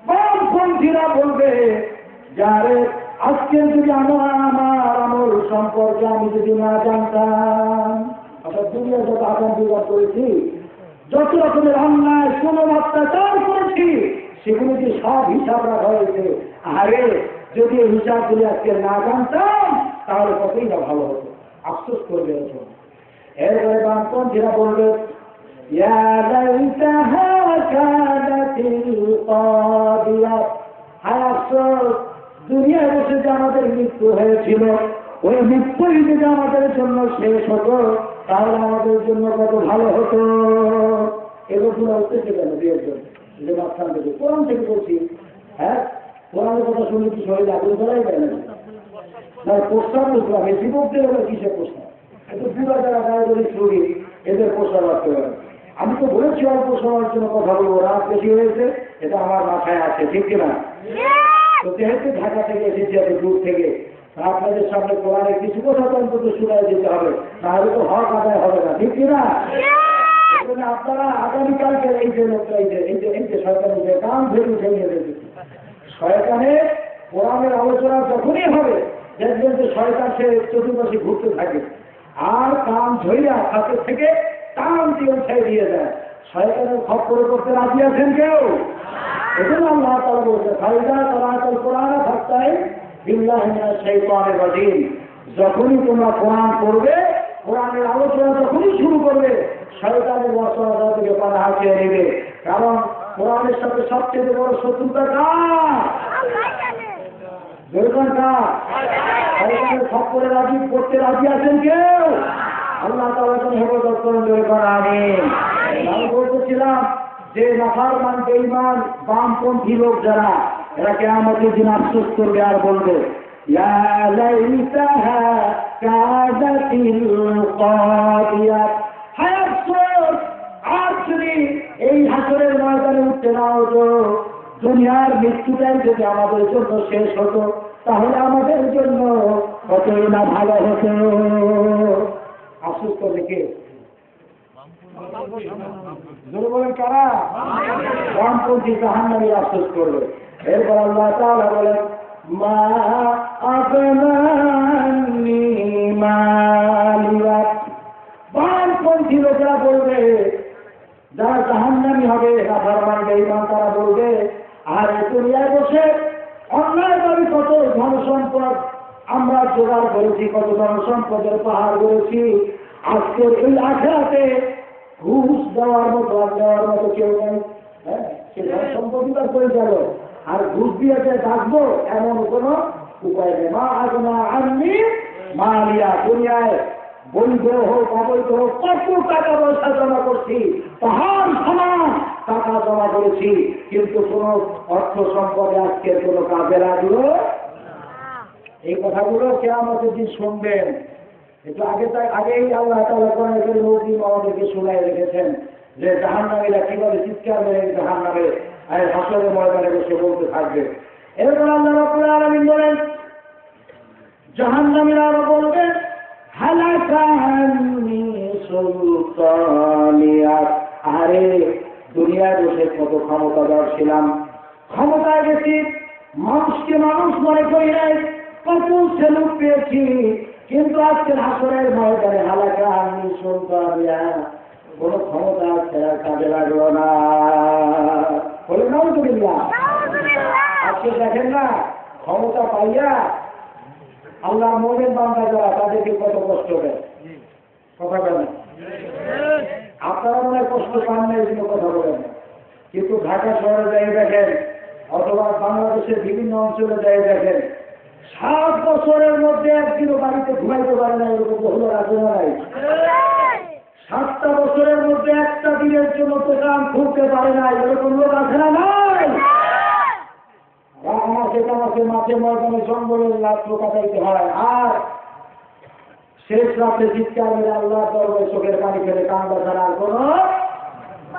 বামপন্থীরা বলবে যারে আজকে যদি আমার আমল সম্পর্কে আমি যদি না জানতাম অর্থাৎ দুনিয়া যত আদান বিবাদ করেছি যত রকমের অন্যায় শ্রম অত্যাচার করেছি সেগুলো যে সব হিসাব রাখা হয়েছে আরে যদি এই হিসাবগুলি আজকে না জানতাম তাহলে কতই না ভালো হতো আফসোস করবে এরপরে বামপন্থীরা বলবে ইয়া লাইতাহা কানাতিল কাদিয়া হায় আফসোস দুনিয়ায় বসে যে আমাদের মৃত্যু হয়েছিল ওই মৃত্যুই যদি আমাদের জন্য শেষ হতো তাহলে আমাদের জন্য কত ভালো হতো এগুলো উঠতেছে কেন বিয়ের জন্য যে মাঝখান থেকে কোরআন থেকে বলছি হ্যাঁ কোরআনের কথা শুনে কি শরীর আগুন ধরাই যায় না প্রস্তাব বুঝলাম এই যুবকদের হলো কিসের প্রস্তাব একটু পুরা যারা গায়ে ধরে শুনি এদের প্রস্তাব রাখতে পারে আমি তো বলেছি অল্প সময়ের জন্য কথা বলবো রাত বেশি হয়েছে এটা আমার মাথায় আছে ঠিক কিনা তো যেহেতু ঢাকা থেকে এসেছি এত দূর থেকে আপনাদের সামনে কোরআনের কিছু কথা তো অন্তত শুনাই যেতে হবে তাহলে তো হক আদায় হবে না ঠিক কিনা আপনারা আগামীকালকে এই যে লোকটা এই যে সরকারের যে কাম ধরে উঠে নিয়ে শয়তানে কোরআনের আলোচনা যখনই হবে দেখবেন যে শয়তান সে চতুর্পাশে ঘুরতে থাকে আর কাম ধৈরা হাতের থেকে টান দিয়ে উঠে দিয়ে দেয় শয়তানের খপ্পরে করতে রাজি আছেন কেউ এজন্য আল্লাহ তাআলা বলছে ফাইদা তারাতুল কোরআন ফাস্তাই বিল্লাহি মিনাশ শাইতানির রাজিম যখনই তোমরা কোরআন পড়বে কোরআনের আলোচনা যখনই শুরু করবে শয়তানের ওয়াসওয়াসা থেকে পানাহ চেয়ে নেবে কারণ কোরআনের সাথে সবচেয়ে বড় শত্রুতা কার দুর্গণ কার শয়তানের খপ্পরে রাজি করতে রাজি আছেন কেউ আল্লাহ তাআলা যেন হেফাজত করেন দুর্গণ আমিন আমি বলতেছিলাম যে নাফরমান বেঈমান বামপন্থী লোক যারা এরা কিয়ামতের দিন আফসোস করবে আর বলবে ইয়া লাইতাহা কানাতিল কাদিয়া হায় আফসোস আজ যদি এই হাসরের ময়দানে উঠতে না হতো দুনিয়ার মৃত্যুটাই যদি আমাদের জন্য শেষ হতো তাহলে আমাদের জন্য কতই না ভালো হতো আফসোস করবে কে জোরে বলেন কারা বামপন্থী জাহান্নামী আফসোস করবে এরপর আল্লাহ তাআলা বলেন মা আগনানি মালিয়া বামপন্থী লোকেরা বলবে যারা জাহান্নামী হবে নাফরমান বেঈমান তারা বলবে আর দুনিয়ায় বসে অন্যায়ভাবে কত ধন সম্পদ আমরা জোগাড় করেছি কত ধন সম্পদের পাহাড় করেছি আজকের এই আখেরাতে ঘুষ দেওয়ার মতো আর দেওয়ার মতো কেউ নেই হ্যাঁ সে সম্পত্তি তার করে গেল আর ঘুষ দিয়ে থাকবো এমন কোন উপায় নেই মা আগনা আননি মালিয়া দুনিয়ায় বৈধ হোক অবৈধ হোক কত টাকা পয়সা জমা করছি পাহাড় সমান টাকা জমা করেছি কিন্তু কোন অর্থ সম্পদে আজকে কোন কাজে লাগলো এই কথাগুলো কিয়ামতের দিন শুনবেন একটু আগেই আল্লাহ তাআলা কোরআনের নবী আমাদেরকে শোনায় রেখেছেন যে জাহান্নামীরা কিভাবে চিৎকার মেরে জাহান্নামে হাসরের ময়দানে বসে বলতে থাকবে এরপর আল্লাহ রাব্বুল আলামিন বলেন জাহান্নামীরা আরো বলবে হালাকানি সুলতানিয়া আরে দুনিয়ায় বসে কত ক্ষমতাধর ছিলাম ক্ষমতায় গেছি মানুষকে মানুষ মনে করি নাই কত সেলুক পেয়েছি কিন্তু আজকের হাসরের ময়দানে হালাকানি সুলতানিয়া কোনো ক্ষমতা কাজে লাগলো না। বলে নাউজুবিল্লাহ। আজকে দেখেন না, ক্ষমতা পাইয়া আল্লাহ মুমিন বান্দা যারা তাদেরকে কত কষ্ট দেয়। কথা বলেন, আপনারা মনে হয় কষ্ট পান না, এই জন্য কথা বলেন না। কিন্তু ঢাকা শহরে যাই দেখেন, অথবা বাংলাদেশের বিভিন্ন অঞ্চলে যাই দেখেন, 7 বছরের মধ্যে একদিনও বাড়িতে ঘুমাইতে পারে না, এরকম বহু রাজ্য নাই। 7টা বছরের মধ্যে একটা দিনের জন্য দোকান খুলতে পারে না, এরকম লোক আছে না? নাই। আমাকে মাঠে ময়দানে জঙ্গলের রাত্র কাটাইতে হয়, আর শেষ রাতে চিৎকার মেরে আল্লাহ দরবারে চোখের পানি ফেলে কান্দা ছাড়ার কোন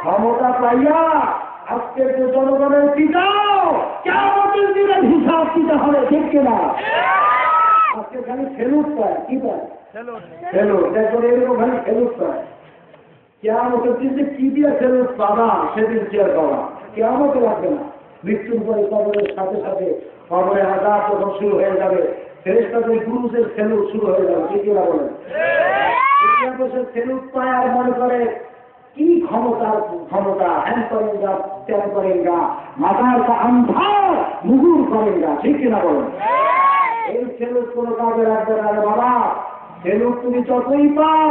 ক্ষমতা পাইয়া আজকের যে জনগণের পিতাও কিয়ামতের দিনের হিসাব দিতে হবে, ঠিক কিনা? আজকে খালি ফেলুট পায়, কি পায়? ফেলুট। দেখো এরকম খালি ফেলুট পায়। কিয়ামতের দিন কি দিয়ে ফেরত পাবা, সেদিন চেয়ার পাবা। কিয়ামতে লাগবে না, মৃত্যুর পরে কবরের সাথে সাথে কবরে আযাব যখন শুরু হয়ে যাবে, ফেরেশতাদের গুরুজের ফেরত শুরু হয়ে যাবে, ঠিক কিনা বলেন? ফেরত পায় আর মনে করে কি ক্ষমতা, হ্যান করেন গা, ত্যান করেন গা, মাথার কা আন্ধা মুগুর করেন গা, ঠিক কিনা বলেন? এই ফেরত কোনো কাজে লাগবে না রে বাবা। ফেরত তুমি যতই পাও,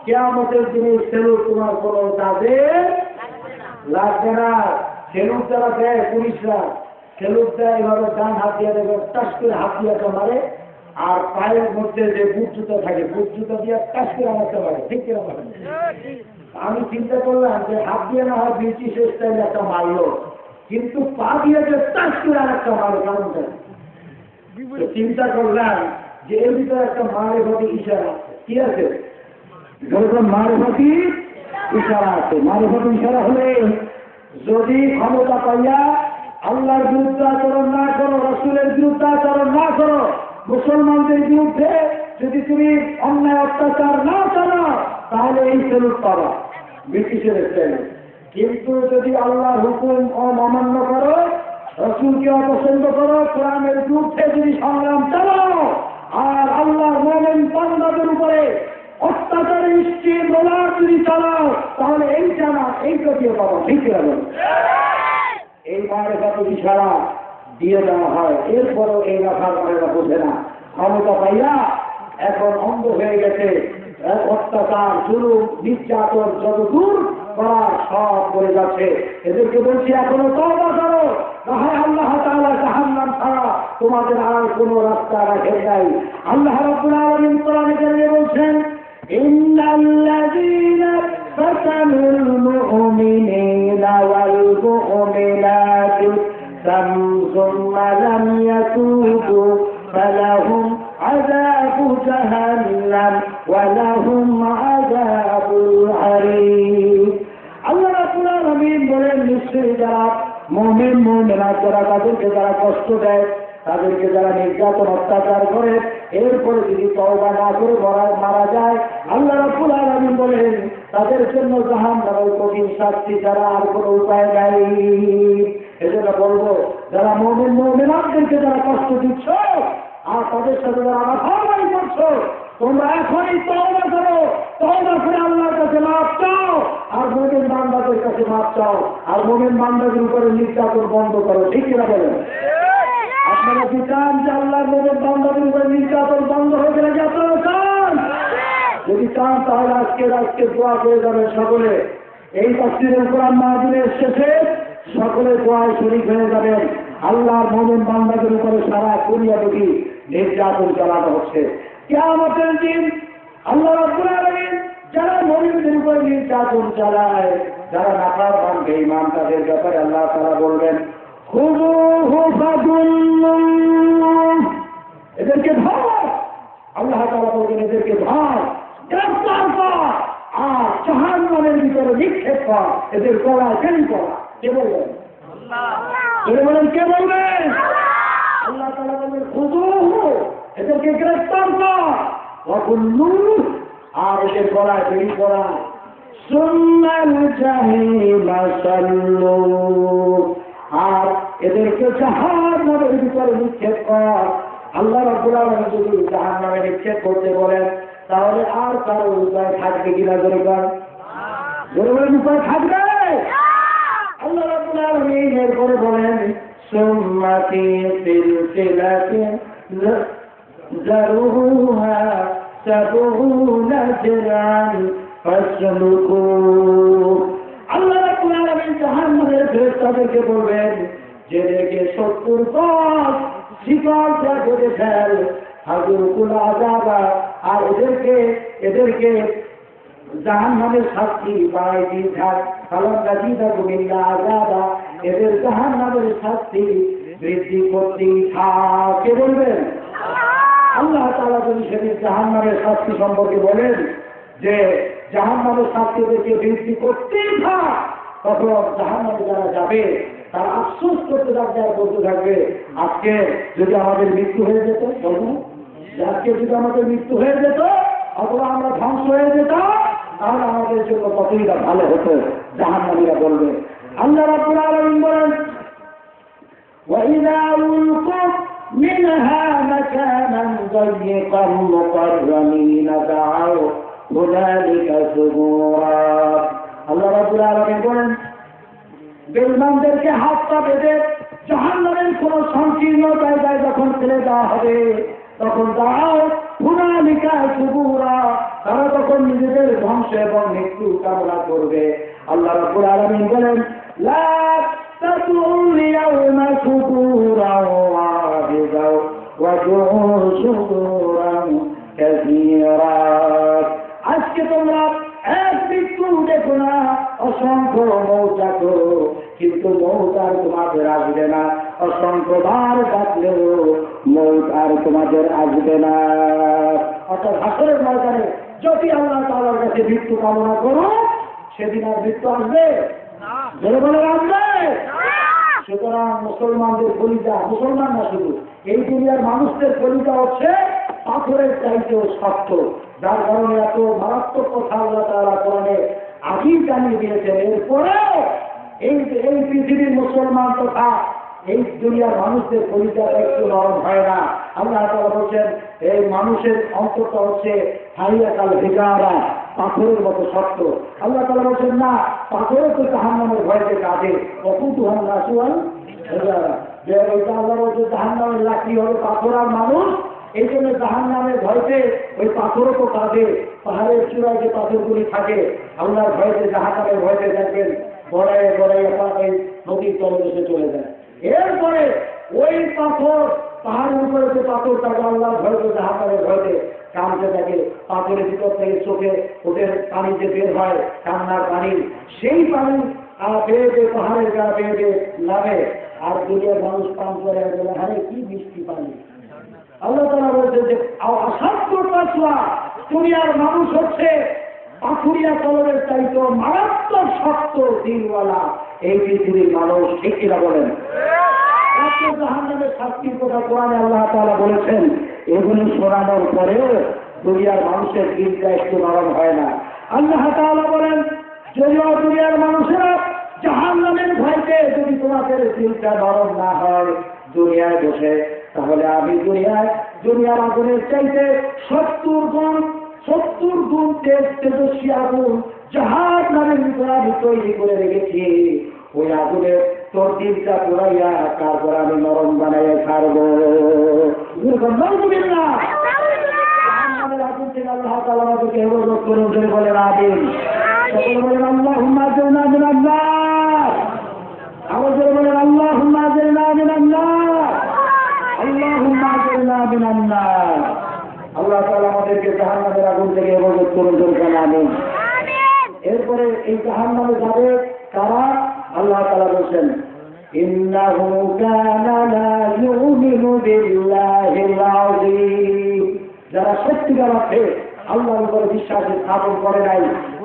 কিয়ামতের দিনে ফেরত তোমার কোনো কাজে লাগবে না। ফেরত যারা দেয় পুলিশরা, ফেরত দেয় এভাবে ডান হাত দিয়ে দেবে, টাস করে হাত দিয়ে মারে, আর পায়ের মধ্যে যে বুট জুতো থাকে, বুট জুতো দিয়ে টাস করে আমাকে মারে, ঠিক কিনা বলেন? আমি চিন্তা করলাম যে হাত দিয়ে না হয় ব্রিটিশ স্টাইলে একটা মারলো, কিন্তু পা দিয়ে যে টাস করে আর একটা মারো, কারণটা চিন্তা করলাম যে এর ভিতরে একটা মারের প্রতি ইশারা আছে। কি আছে? মারেফতি ইশারা আছে। মারেফতি ইশারা হলে যদি ক্ষমতা পাইয়া আল্লাহর বিরুদ্ধে আচরণ না করো, রাসূলের বিরুদ্ধে আচরণ না করো, মুসলমানদের বিরুদ্ধে যদি তুমি অন্যায় অত্যাচার না চালাও, তাহলে এই ফেরত পাবা ব্রিটিশের স্টাইলে। কিন্তু যদি আল্লাহর হুকুম অমান্য করো, রাসূলকে অপছন্দ করো, কোরআনের বিরুদ্ধে যদি সংগ্রাম চালাও, আর আল্লাহর মুমিন বান্দাদের উপরে অত্যাচারের স্টিম রোলার যদি চালাও, তাহলে এইটা না এইটা দিয়ে পাবো, ঠিক আছে? এই মারেফাতি ইশারা দিয়ে দেওয়া হয়, এরপরও এই রাখার মারেরা বোঝে না। ক্ষমতা পাইয়া এখন অন্ধ হয়ে গেছে, অত্যাচার জুলুম নির্যাতন যত দূর করার সব করে যাচ্ছে। এদেরকে বলছি এখনো তওবা করো, না হয় আল্লাহ তাআলা জাহান্নাম ছাড়া তোমাদের আর কোনো রাস্তা রাখেন নাই। আল্লাহ রাব্বুল আলামিন কোরআনে কারিমে বলছেন, ইন্নাল্লাযীনা ফাতানুল মুমিনিনা ওয়াল মুমিনাতি সুম্মা লাম ইয়াতুবু ফালাহুম আযাবু জাহান্নাম ওয়া লাহুম আযাবুল হারিক। আল্লাহ রাব্বুল আলামিন বলেন, নিশ্চয়ই যারা মুমিন মুমিনাত যারা তাদেরকে যারা কষ্ট দেয়, তাদেরকে যারা নির্যাতন অত্যাচার করে, এরপরে যদি তওবা না করে মারা যায়, আল্লাহ রাব্বুল আলামিন বলেন তাদের জন্য জাহান্নামের কঠিন শাস্তি ছাড়া আর কোনো উপায় নাই। এজন্য বলবো, যারা মুমিন মুমিনাতদেরকে যারা কষ্ট দিচ্ছ আর তাদের সাথে যারা নাফরমানি করছো, তোমরা এখনই তওবা করো, তওবা করে আল্লাহর কাছে মাফ চাও, আর মুমিন বান্দাদের কাছে মাফ চাও, আর মুমিন বান্দাদের উপরে নির্যাতন বন্ধ করো, ঠিক কিনা বলেন? আপনারা কি চান যে আল্লাহর মুমিন বান্দাদের উপরে নির্যাতন বন্ধ হয়ে গেলে কি আপনারা চান? যদি চান তাহলে আজকে দোয়া করে যাবেন সকলে। এই তাফসীরুল কোরআন মাহফিলের শেষে সকলে দোয়ায় শরীক হয়ে যাবেন। আল্লাহর মুমিন বান্দাদের উপরে সারা দুনিয়াব্যাপী নির্যাতন চালানো হচ্ছে। কিয়ামতের দিন আল্লাহ রাব্বুল আলামিন যারা মুমিনদের উপরে নির্যাতন চালায়, যারা নাফরমান বেঈমান, তাদের ব্যাপারে আল্লাহ তাআলা বলবেন, খুযুহু ফাগুল্লুহ, এদেরকে ধর। আল্লাহ তাআলা বলবেন, এদেরকে ধর, গ্রেফতার কর, আর জাহান্নামের ভিতরে নিক্ষেপ কর, এদের গলায় কেন করা। কে বলবেন? আল্লাহ। বলেন কে বলবেন? আল্লাহ তাআলা বলবেন, খুযুহু, এদেরকে গ্রেফতার কর, ফাগুল্লুহ, আর এদের গলায় বেড়ি করা, সুম্মাল জাহিমা সাল্লু, আর এদেরকে জাহান্নামের ভিতরে নিক্ষেপ কর। আল্লাহ রাব্বুল আলামিন যদি জাহান্নামে নিক্ষেপ করতে বলেন, তাহলে আর কারো উপায় থাকবে কিনা? করে কর জোরে বলেন উপায় থাকবে? আল্লাহ রাব্বুল আলামিন এরপরে বলেন সুম্মা ফি সিলসিলাতিন যারুহা সাবউনা যিরআন ফাসলুকু। আল্লাহ রাব্বুল আলামিন জাহান্নামের ফেরেশতাদেরকে বলবেন যে দেখে 70 গজ শিকল বেঁধে ফেল, হাজুরকুল আযাবা, আর এদেরকে জাহান্নামের শাস্তি বাড়াই দিয়ে থাক, কালাম গাজিদা গোবিন্দা আযাবা, এদের জাহান্নামের শাস্তি বৃদ্ধি করতেই থাক। কে বলবেন? আল্লাহ তাআলা যদি সেদিন জাহান্নামের শাস্তি সম্পর্কে বলেন যে জাহান্নামের শাস্তি এদেরকে বৃদ্ধি করতেই থাক, তখন জাহান্নামে যারা যাবে তারা আফসোস করতে থাকবে আর বলতে থাকবে আজকে যদি আমাদের মৃত্যু হয়ে যেত, বলুন আজকে যদি আমাদের মৃত্যু হয়ে যেত অথবা আমরা ধ্বংস হয়ে যেতাম তাহলে আমাদের জন্য কতই না ভালো হতো। জাহান্নামীরা বলবে। আল্লাহ রাব্বুল আলামিন বলেন وَإِذَا أُلْقُوا مِنْهَا مَكَانًا ضَيِّقًا مُقَرَّنِينَ دَعَوْا هُنَالِكَ ثُبُورًا। আল্লাহ রাব্বুল আলামিন বলেন বেঈমানদেরকে হাত পা বেঁধে জাহান্নামের কোন সংকীর্ণ জায়গায় যখন ফেলে দেওয়া হবে তখন দাও হুনালিকা সুবুরা, তারা তখন নিজেদের ধ্বংস এবং মৃত্যু কামনা করবে। আল্লাহ রাব্বুল আলামিন বলেন লা তাতুল ইয়াউমা সুবুরা ওয়াহিদা ওয়া সুবুরান কাসীরা। আজকে তোমরা এক মৃত্যু দেখো না, অসংখ্য মৌত ডাকো, কিন্তু মৌত আর তোমাদের আসবে না। অসংখ্যবার ডাকলেও মৌত আর তোমাদের আসবে না। অর্থাৎ হাসরের ময়দানে যদি আল্লাহ তাআলার কাছে মৃত্যু কামনা করো সেদিন আর মৃত্যু আসবে বলে বলে আসবে। সুতরাং মুসলমানদের কলিজা, মুসলমান না শুধু এই দুনিয়ার মানুষদের কলিজা হচ্ছে পাথরের চাইতেও শক্ত, যার কারণে এত মারাত্মক কথা আল্লাহ তাআলা কোরআনে আগেই জানিয়ে দিয়েছেন। এরপরেও এই পৃথিবীর মুসলমান তথা এই দুনিয়ার মানুষদের কলিজা একটু নরম হয় না। আল্লাহ তাআলা বলছেন এই মানুষের অন্তরটা হচ্ছে হাইয়াকাল হিজারা, পাথরের মতো শক্ত। আল্লাহ তাআলা বলছেন না, পাথরও তো জাহান্নামের ভয়তে কাঁদে, অকুতুহান নাসুয়াল হিজারা, যে ওইটা আল্লাহ বলছে জাহান্নামের লাকড়ি হবে পাথর আর মানুষ, এই জন্য জাহান্নামের ভয়তে ওই পাথরও তো কাঁদে। পাহাড়ের চূড়ায় যে পাথরগুলি থাকে আল্লাহর ভয়তে, জাহান্নামের ভয়তে দেখবেন গড়াইয়ে গড়াইয়ে এই নদীর তলে এসে চলে যায়। এরপরে ওই পাথর, পাহাড়ের উপরে যে পাথর থাকে আল্লাহর ভয়তে, জাহান্নামের ভয়তে কাঁদতে থাকে। পাথরের ভিতর থেকে চোখে ওদের পানি যে বের হয় কান্নার পানি, সেই পানি বেয়ে বেয়ে পাহাড়ের গা বেয়ে বেয়ে নামে, আর দুনিয়ার মানুষ পান করে বলে আরে কি মিষ্টি পানি। আল্লাহ তাআলা বলছেন যে অসাধ্য পাঁচুয়া দুনিয়ার মানুষ হচ্ছে পাথুরিয়া কলমের চাইতে মারাত্মক শক্ত দিনওয়ালা এই পৃথিবীর মানুষ। ঠিক কিনা বলেন? জাহান্নামের শাস্তির কথা কোরআনে আল্লাহ তাআলা বলেছেন। এগুলি শোনানোর পরেও দুনিয়ার মানুষের দিনটা একটু নরম হয় না। আল্লাহ তাআলা বলেন যদিও দুনিয়ার মানুষেরা জাহান্নামের ভয়তে যদি তোমাদের দিনটা নরম না হয় দুনিয়ায় বসে, তাহলে আমি দুনিয়ার আগুনের চাইতে 70 গুণ তেজস্বী আগুন জাহান্নামের ভিতরে আমি তৈরি করে রেখেছি। ওই আগুনের তোর দিনটা পোড়াইয়া তারপর আমি নরম বানাইয়া ছাড়বো। আগুন থেকে আল্লাহ তাআলা আমাদেরকে হেফাজত করুন। বলেন আমিন। সকলে বলেন আল্লাহুম্মা আজরনা মিনান নার। আওয়াজ করে বলেন আল্লাহুম্মা আজরনা মিনান নার, আল্লাহুম্মা আজরনা মিনান নার। আল্লাহ তাআলা আমাদেরকে জাহান্নামের আগুন থেকে হেফাজত করুন। বলেন আমিন। এরপরে এই জাহান্নামে যাবে কারা? আল্লাহ তাআলা বলেন ইন্নাহু কানা লা ইউমিনু বিল্লাহিল আযীম। যারা সত্যিকার অর্থে আল্লাহর উপরে বিশ্বাসের স্থাপন করে নাই,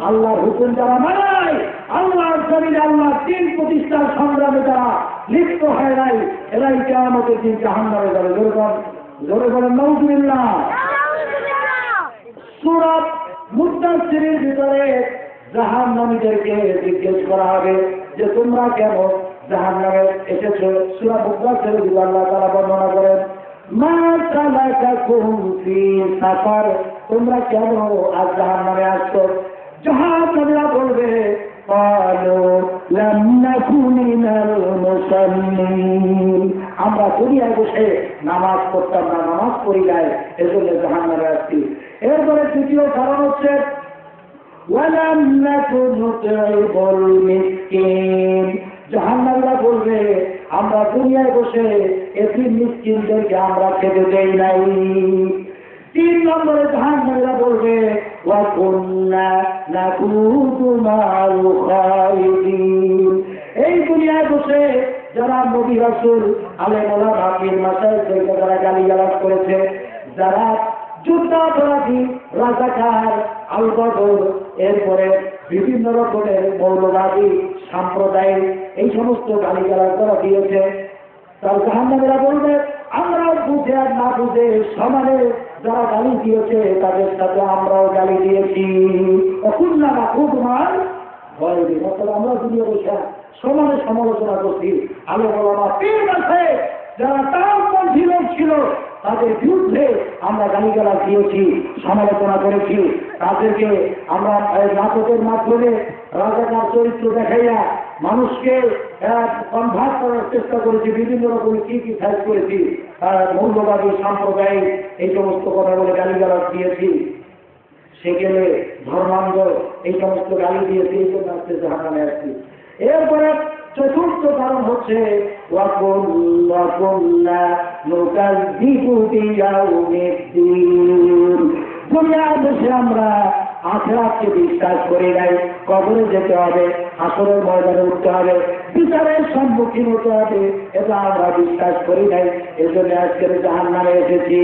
আল্লাহর হুকুম যারা মানে নাই, আল্লাহর জমিনে আল্লাহর দ্বীন প্রতিষ্ঠার সংগ্রামে যারা লিপ্ত হয় নাই, এরাই কিয়ামতের দিন জাহান্নামে যাবে। জোরে বলেন নাউযুবিল্লাহ। সূরা মুদাসসিরের ভিতরে জাহান্নামীদেরকে জিজ্ঞেস করা হবে যে তোমরা কেন জাহান্নামে এসেছো। সূরা মুদাসসিরের ভিতরে আল্লাহ তাআলা বর্ণনা করেন মা সালাকাকুম ফি সাকার, তোমরা কেন আজ জাহান্নামে আসছো। জাহান্নামীরা বলবে قالوا لم نكن من المصلين আমরা দুনিয়ায় বসে নামাজ পড়তাম না, নামাজ পড়ি নাই, এজন্য জাহান্নামে আসছি। এরপরে দ্বিতীয় কারণ হচ্ছে ওয়ালাম নাকুন নুতঈমুল মিসকিন, জাহান্নামীরা বলবে আমরা দুনিয়ায় বসে এতিম মিসকিনদেরকে আমরা খেতে দেই নাই। তিন নম্বরে জাহান্নামীরা বলবে ওয়া কুন্না নাকুতু মা'আল খায়িদিন, এই দুনিয়ায় বসে যারা নবী রাসূল আলেম ওলামা পীর মাশায়েখদেরকে যারা গালিগালাজ করেছে, যারা যুদ্ধাপরাধী, রাজাকার, আল-বদর, এরপরে বিভিন্ন রকমের মৌলবাদী সাম্প্রদায়িক এই সমস্ত গালিগালাজ যারা দিয়েছে, তার জাহান্নামীরা বলবে আমরাও বুঝে আর না বুঝে সমানে যারা গালি দিয়েছে তাদের সাথে আমরাও গালি দিয়েছি। অকুন্না না খুব মান ভয়, অর্থাৎ আমরা দুনিয়া বসে সমানে সমালোচনা করছি। আলেম ওলামা পীর মাশায়েখ যারা তাওহীদপন্থী লোক ছিল তাদের বিরুদ্ধে আমরা গালিগালাজ দিয়েছি, সমালোচনা করেছি। তাদেরকে আমরা নাটকের মাধ্যমে রাজাকার চরিত্র দেখাইয়া মানুষকে কনভার্ট করার চেষ্টা করেছি, বিভিন্ন রকমের কি সাইজ করেছি, মৌলবাদী সাম্প্রদায়িক এই সমস্ত কথা বলে গালিগালাজ দিয়েছি, সেখানে ধর্মান্ধ এই সমস্ত গালি দিয়েছি, এই জন্য আজকে জাহান্নামে আসছি। এরপরে চতুর্থ কারণ হচ্ছে দুনিয়ায় বসে আমরা আখিরাতকে বিশ্বাস করি নাই, কবরে যেতে হবে, হাসরের ময়দানে উঠতে হবে, বিচারের সম্মুখীন হতে হবে, এটা আমরা বিশ্বাস করি নাই, এজন্য আজকের জাহান্নামে এসেছি।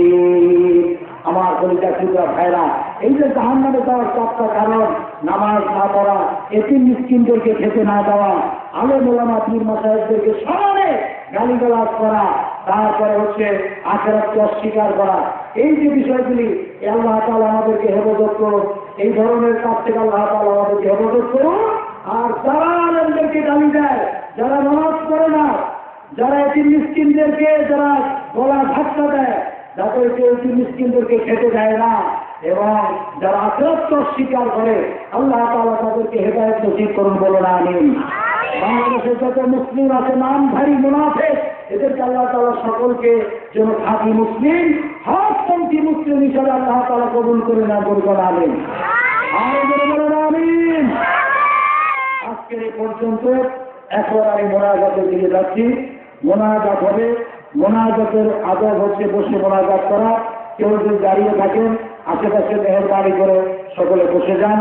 আমার কলিজা টুকরা ভাইরা, এই যে জাহান্নামে যাওয়ার চারটা কারণ, নামাজ না পড়া, এতিম মিসকিনদেরকে খেতে না দেওয়া, আলেম ওলামা পীর মাশায়েখদেরকে সমানে গালিগালাজ করা, তারপরে হচ্ছে আখিরাতকে অস্বীকার করা, এই যে বিষয়গুলি আল্লাহ তাআলা আমাদেরকে হেফাজত করুন। এই ধরনের কাজ থেকে আল্লাহ তাআলা আমাদেরকে হেফাজত করুন। আর যারা আলেমদেরকে গালি দেয়, যারা নামাজ পড়ে না, যারা এতিম মিসকিনদেরকে যারা গলা ধাক্কা দেয়, যাদেরকে এতিম মিসকিনদেরকে খেতে দেয় না, এবং যারা আখিরাতকে অস্বীকার করে, আল্লাহ তাআলা তাদেরকে হেদায়েত নসিব করুন, বলুন আমিন। বাংলাদেশের যত মুসলিম আছে নামধারী মুনাফিক, এদেরকে আল্লাহ তাআলা সকলকে যেন খাঁটি মুসলিম, হকপন্থী মুসলিম হিসাবে আল্লাহ তাআলা কবুল করে না, বলুন আমিন। বলুন আমিন। আজকের এই পর্যন্ত এখন আমি মোনাজাতের দিকে যাচ্ছি। মোনাজাত হবে, মোনাজাতের আদব হচ্ছে বসে মোনাজাত করা। কেউ যদি দাঁড়িয়ে থাকেন আশেপাশে মেহেরবানি করে সকলে বসে যান।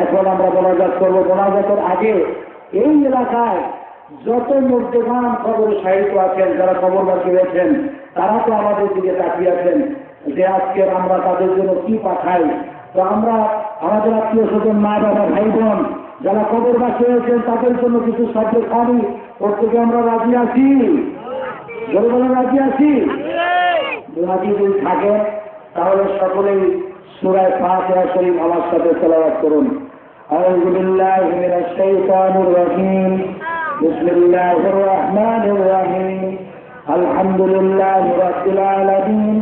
এখন আমরা মোনাজাত করবো। মোনাজাতের আগে এই এলাকায় যত মুর্দেগান কবর সাহিত্য আছেন, যারা কবরবাসী হয়েছেন, তারা তো আমাদের দিকে তাকিয়ে আছেন যে আজকে আমরা তাদের জন্য কি পাঠাই। তো আমরা আমাদের আত্মীয় স্বজন, মা বাবা, ভাই বোন যারা কবরবাসী হয়েছেন তাদের জন্য কিছু শব্দ খালি প্রত্যেকে আমরা রাজি আছি, বলে বলে রাজি আছি। রাজি যদি থাকেন তাহলে সকলেই সূরা ফাতিহা শরীফ আমার সাথে তেলাওয়াত করুন। আউযু বিল্লাহি মিনাশ শাইতানির রাজীম। বিসমিল্লাহির রহমানির রহিম। আলহামদুলিল্লাহি রাব্বিল আলামিন।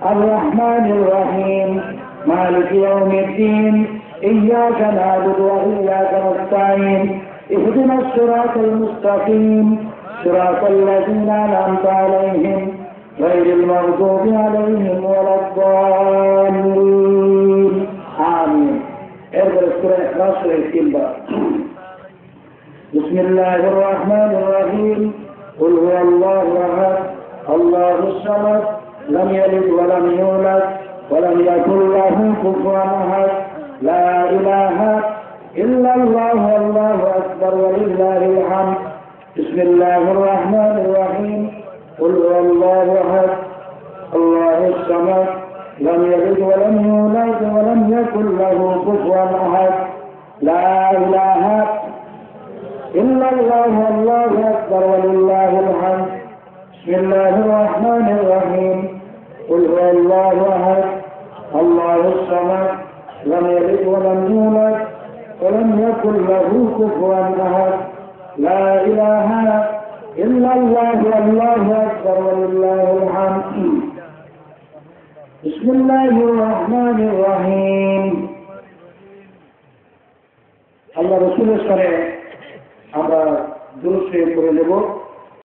আর রহমানির রহিম। মালিকি ইয়াউমিদ্দিন। ইয়্যাকা না'বুদু ওয়া ইয়্যাকা নাস্তাঈন। ইহদিনাস সিরাতাল মুস্তাকিম। সিরাতাল লাযীনা আন'আমতা আলাইহিম গায়রিল মাগদুবি আলাইহিম ওয়ালাদ-দাল্লিন। আমিন। এরপরে সূরা ইখলাসের 3 বার। বিসমিল্লাহির রহমানির রহিম। কুল হুয়াল্লাহু আহাদ, আল্লাহুস সামাদ, লাম ইয়ালিদ ওয়া লাম ইউলাদ ওয়া লাম ইয়াকুল লাহু কুফুয়ান আহাদ। লা ইলাহা ইল্লাল্লাহু আল্লাহু আকবার ওয়া লিল্লাহিল হামদ। বিসমিল্লাহির রহমানির রহিম। কুল হুয়াল্লাহু আহাদ, আল্লাহুস সামাদ, لم يلد ولم يولد ولم يكن له كفوا أحد. لا إله إلا الله والله أكبر ولله الحمد. بسم الله الرحمن الرحيم. قل هو الله أحد, الله الصمد, لم يلد ولم يولد ولم يكن له كفوا أحد. لا إله إلا الله والله أكبر ولله الحمد. بسم الله الرحمن الرحيم. স্থানে আমরা দুরূদ শরীফ পড়ে নেব।